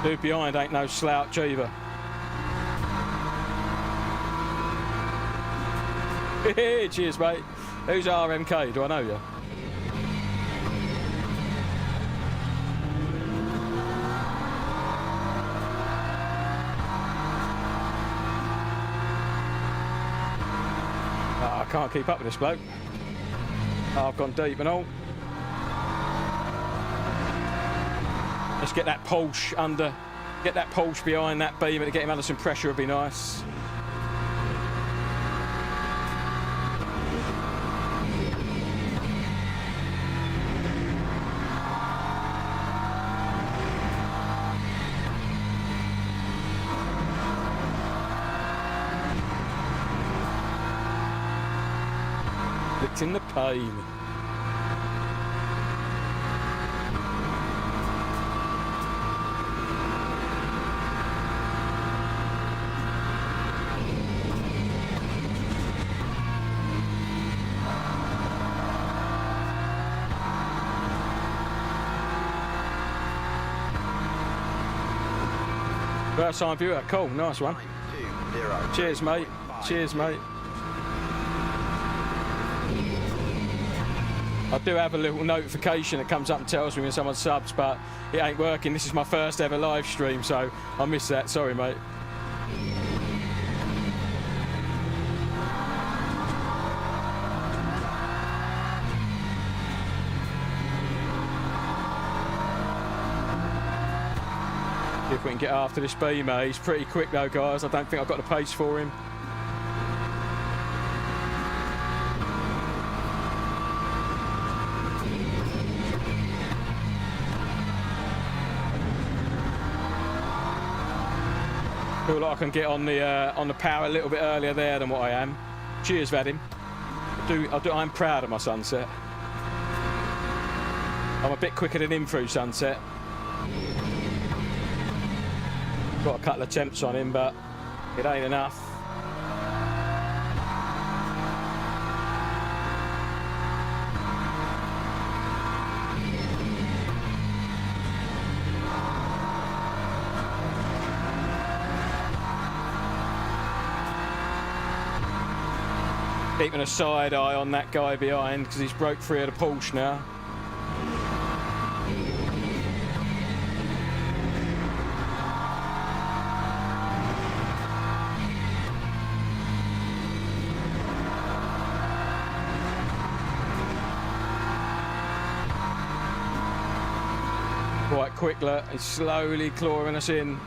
[SPEAKER 1] Dude behind ain't no slouch either. Cheers, mate. Who's RMK? Do I know you? I can't keep up with this bloke. I've gone deep and all. Let's get that Porsche under, get that Porsche behind that beamer to get him under some pressure would be nice. It's in the pain. First time viewer, cool, nice one.
[SPEAKER 6] 920.
[SPEAKER 1] Cheers, mate. Cheers, mate. I do have a little notification that comes up and tells me when someone subs, but it ain't working. This is my first ever live stream, so I missed that. Sorry, mate. See if we can get after this Beamer. He's pretty quick though, guys. I don't think I've got the pace for him. Feel like I can get on the power a little bit earlier there than what I am. Cheers, Vadim. I'm proud of my Sunset. I'm a bit quicker than him through Sunset. Got a couple of attempts on him, but it ain't enough. Keeping a side eye on that guy behind because he's broke free of the Porsche now. Quite quickly, he's slowly clawing us in.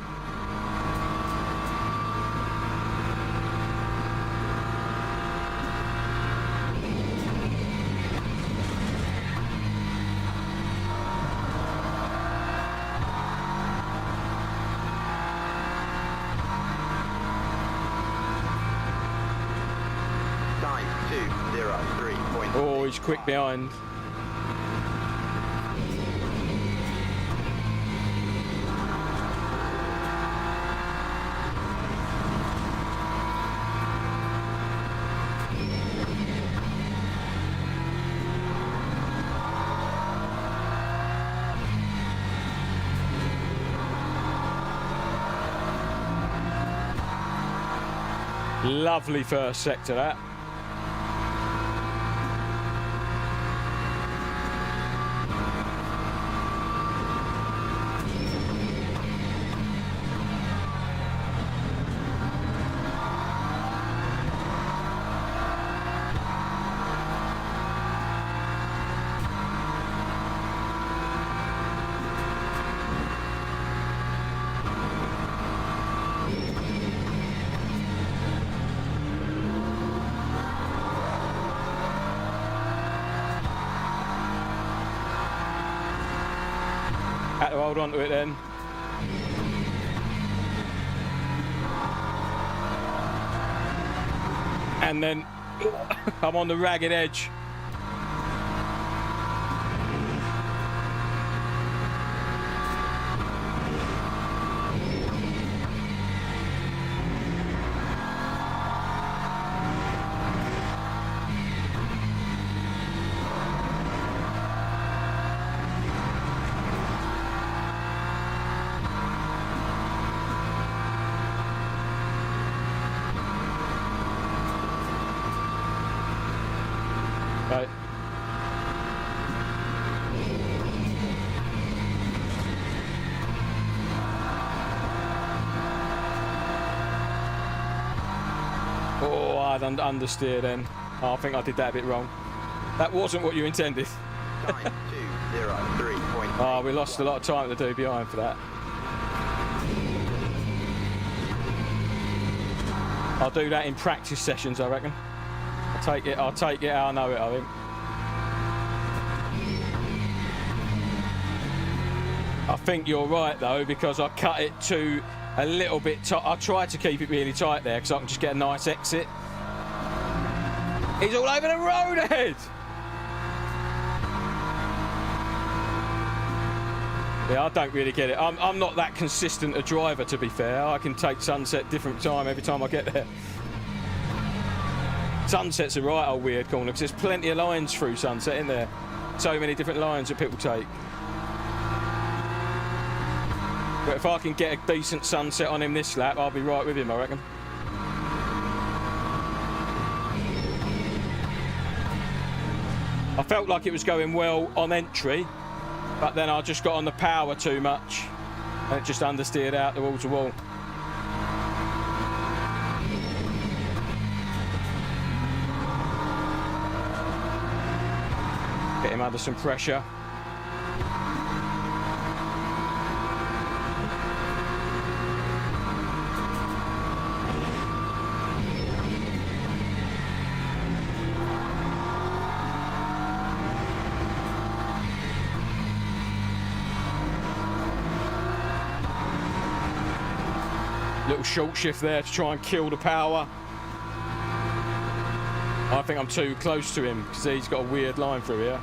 [SPEAKER 1] Oh, he's quick behind. Lovely first sector, that. Had to hold on to it then. And then I'm on the ragged edge. Right. Oh, I'd understeer then. Oh, I think I did that a bit wrong. That wasn't what you intended. 9203. Oh, we lost a lot of time to do behind for that. I'll do that in practice sessions, I reckon. I'll take it how I know it, I think. I think you're right though, because I cut it to a little bit tight. I tried to keep it really tight there because I can just get a nice exit. He's all over the road ahead. Yeah, I don't really get it. I'm not that consistent a driver, to be fair. I can take Sunset different time every time I get there. Sunset's a right old weird corner because there's plenty of lines through Sunset, isn't there? So many different lines that people take. But if I can get a decent Sunset on him this lap, I'll be right with him, I reckon. I felt like it was going well on entry, but then I just got on the power too much and it just understeered out the wall to wall. Get him under some pressure. Little short shift there to try and kill the power. I think I'm too close to him because he's got a weird line through here.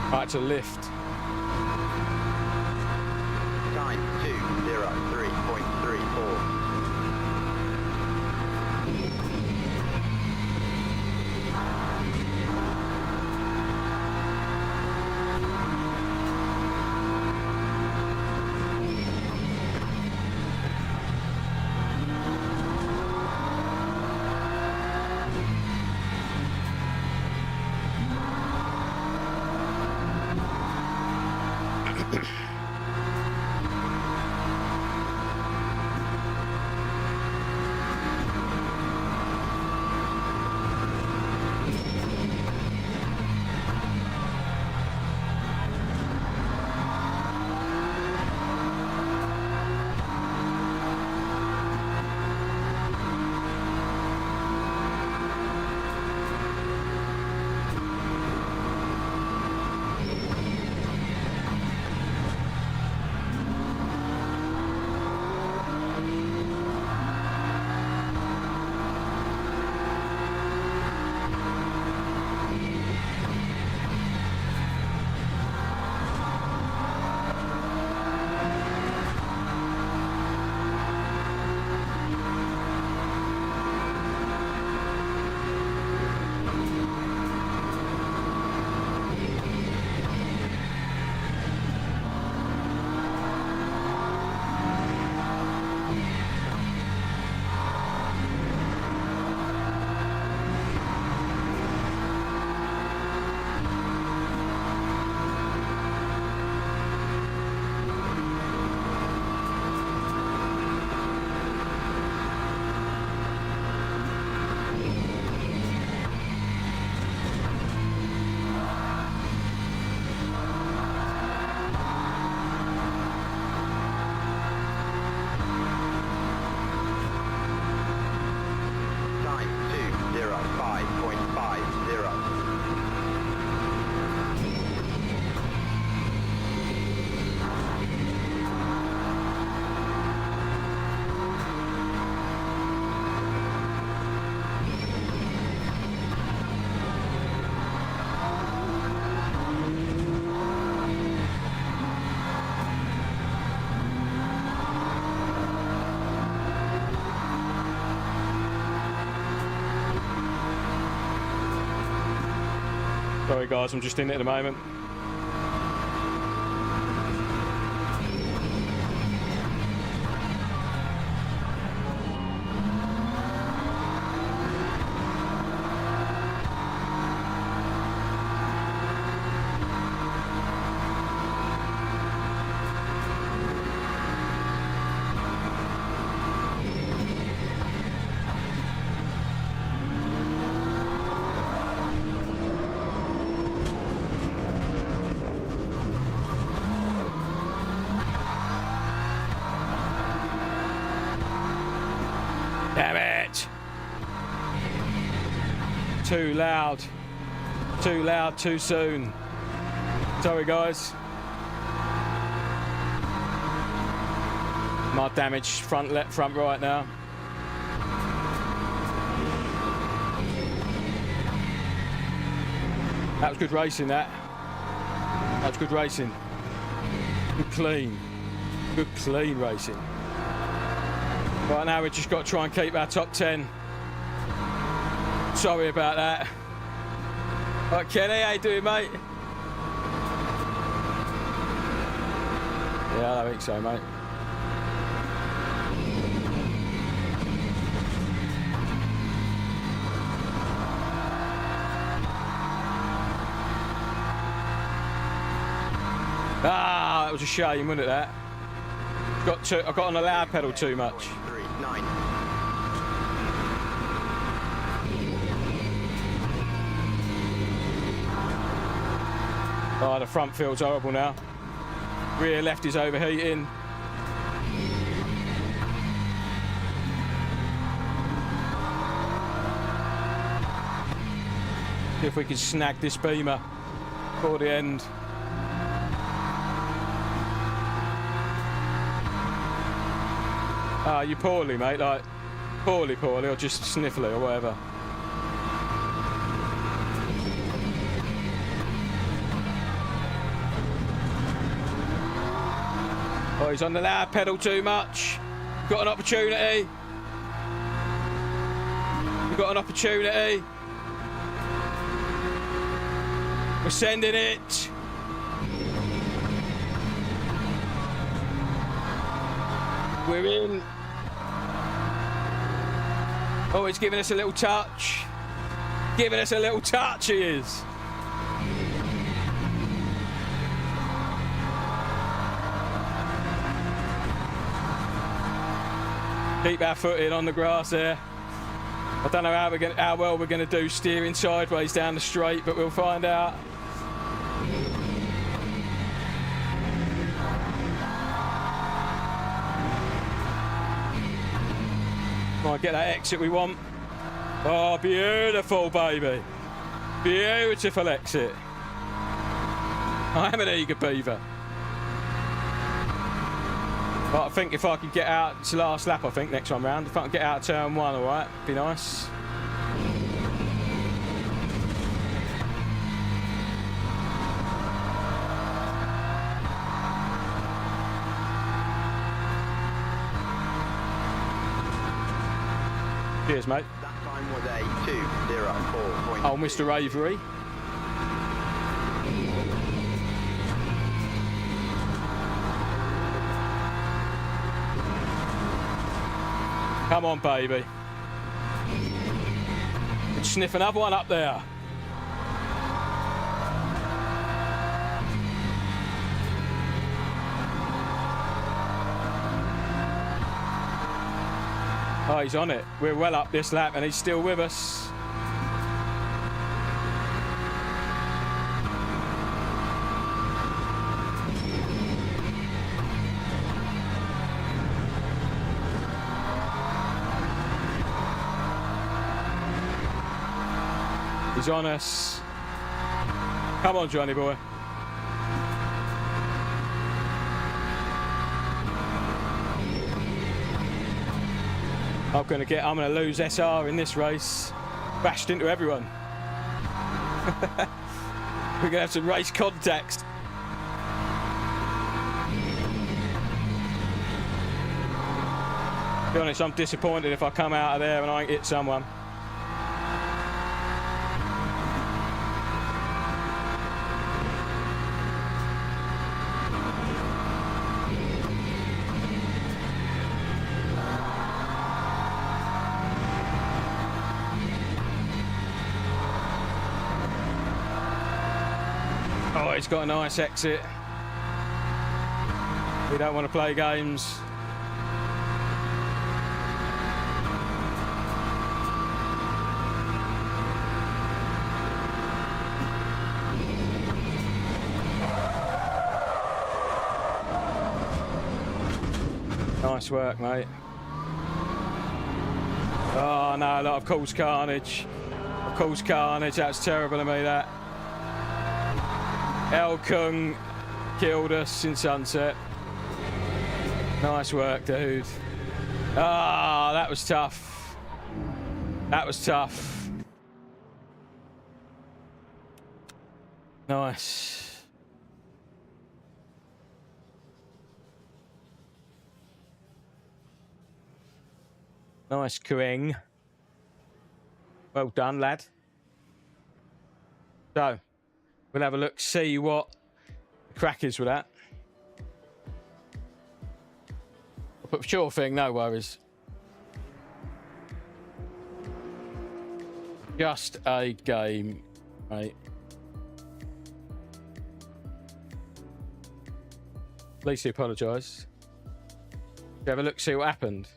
[SPEAKER 1] Right to lift.
[SPEAKER 6] 9203.34.
[SPEAKER 1] Sorry guys, I'm just in it at the moment. Damn it! Too loud. Too loud, too soon. Sorry guys. My damaged front left, front right now. That was good racing, that. That was good racing. Good clean. Good clean racing. Right now we've just got to try and keep our top 10. Sorry about that.
[SPEAKER 2] Right, Kenny, how you doing, mate? Yeah, I don't think so, mate. Ah, that was a shame, wasn't it, that? I got on the loud pedal too much.
[SPEAKER 6] 3.9.
[SPEAKER 2] Oh, the front field's horrible now. Rear left is overheating. See if we can snag this beamer before the end. Ah, you poorly, mate, like poorly, or just sniffly or whatever. Oh, he's on the loud pedal too much. We've got an opportunity. We've got an opportunity. We're sending it. We're in. Oh, he's giving us a little touch. Giving us a little touch, he is. Keep our foot in on the grass there. I don't know how well we're going to do steering sideways down the straight, but we'll find out. Might get that exit we want. Oh, beautiful, baby. Beautiful exit. I am an eager beaver. But I think if I could get out, it's the last lap, I think, next one round. If I can get out turn one, all right, be nice. Cheers, mate.
[SPEAKER 6] That time was a 2.04.
[SPEAKER 2] Oh, Mr. Avery. Come on, baby. Sniff another one up there. Oh, he's on it. We're well up this lap and he's still with us. He's on us. Come on, Johnny boy. I'm gonna lose SR in this race. Bashed into everyone. We're gonna have some race contacts. To be honest, I'm disappointed if I come out of there and I ain't hit someone. Oh, he's got a nice exit. We don't want to play games. Nice work, mate. Oh no, a lot of course carnage. Of course carnage, that's terrible of me, that. El Kung killed us in sunset. Nice work, dude. Ah, that was tough. That was tough. Nice. Nice Kueng. Well done, lad.
[SPEAKER 1] So, we'll have a look, see what the crack is with that. But sure thing, no worries. Just a game, mate. At least he apologised. Have a look, see what happened.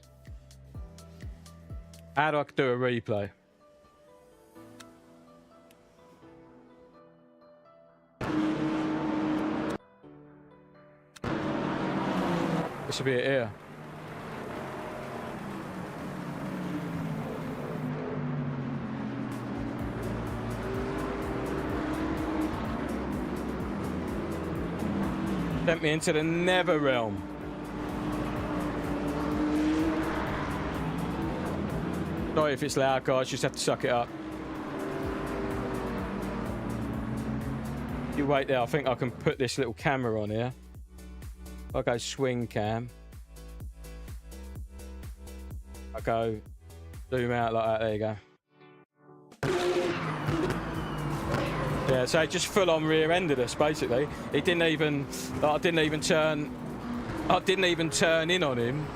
[SPEAKER 1] How do I do a replay? This will be it here. Sent me into the nether realm. Sorry if it's loud, guys. Just have to suck it up. You wait there. I think I can put this little camera on here. I'll go swing cam. I'll go zoom out like that. There you go. Yeah, so it just full on rear-ended us basically. It didn't even. I didn't even turn in on him.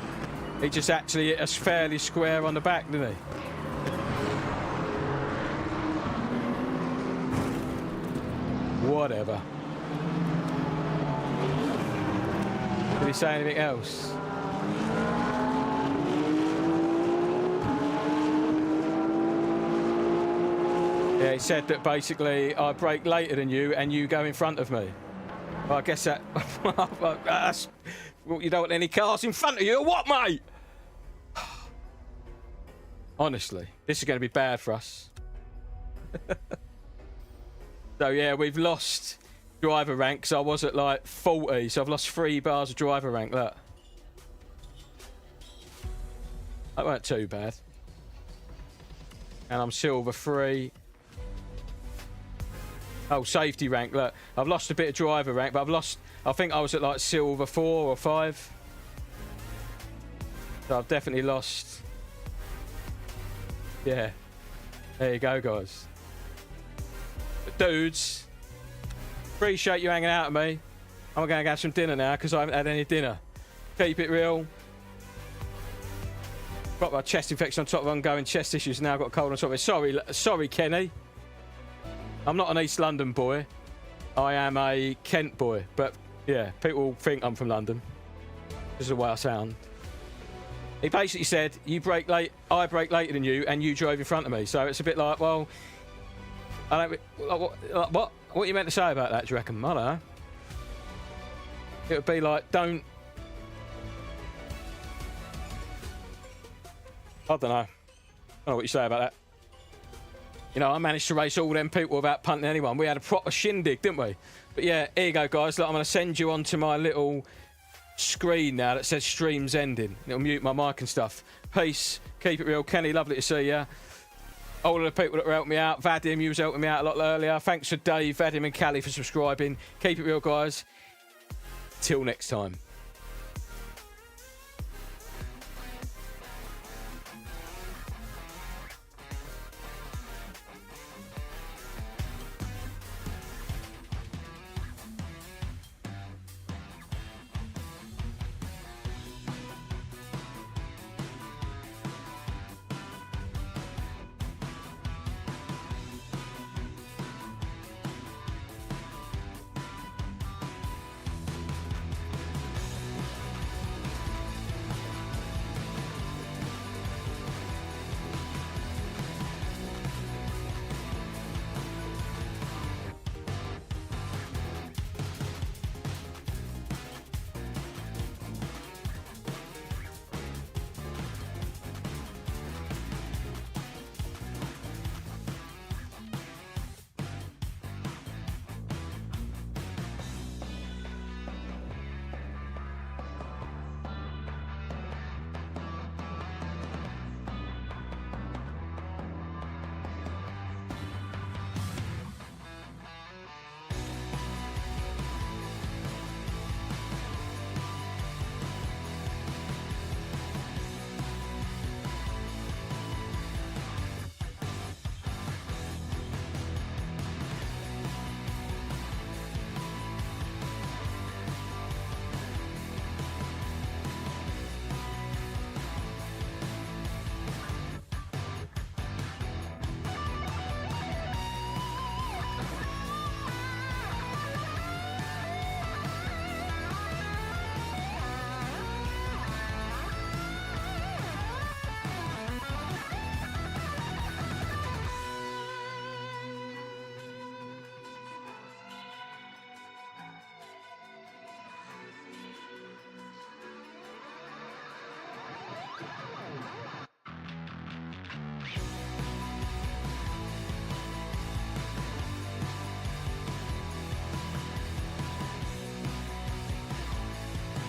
[SPEAKER 1] He just actually hit us fairly square on the back, didn't he? Whatever. Did he say anything else? Yeah, he said that basically I brake later than you and you go in front of me. Well, I guess that... that's, well, you don't want any cars in front of you or what, mate? Honestly, this is going to be bad for us. So, yeah, we've lost driver rank because I was at, like, 40. So I've lost 3 bars of driver rank, look. That weren't too bad. And I'm silver 3. Oh, safety rank, look. I've lost a bit of driver rank, but I've lost... I think I was at, like, silver 4 or 5. So I've definitely lost... Yeah. There you go, guys. But dudes, appreciate you hanging out with me. I'm going to have some dinner now because I haven't had any dinner. Keep it real. Got my chest infection on top of ongoing chest issues now. I've got a cold on top of it. Sorry, Kenny. I'm not an East London boy. I am a Kent boy. But, yeah, people think I'm from London. This is the way I sound. He basically said, you brake late, I brake later than you, and you drove in front of me. So it's a bit like, well, I don't... What are you meant to say about that, do you reckon? I don't know. It would be like, don't... I don't know. I don't know what you say about that. You know, I managed to race all them people without punting anyone. We had a proper shindig, didn't we? But yeah, here you go, guys. Look, I'm going to send you onto my little screen now that says stream's ending. It'll mute my mic and stuff. Peace. Keep it real. Kenny, lovely to see you. All of the people that helped me out. Vadim, you was helping me out a lot earlier. Thanks for Dave, Vadim and Callie for subscribing. Keep it real, guys. Till next time.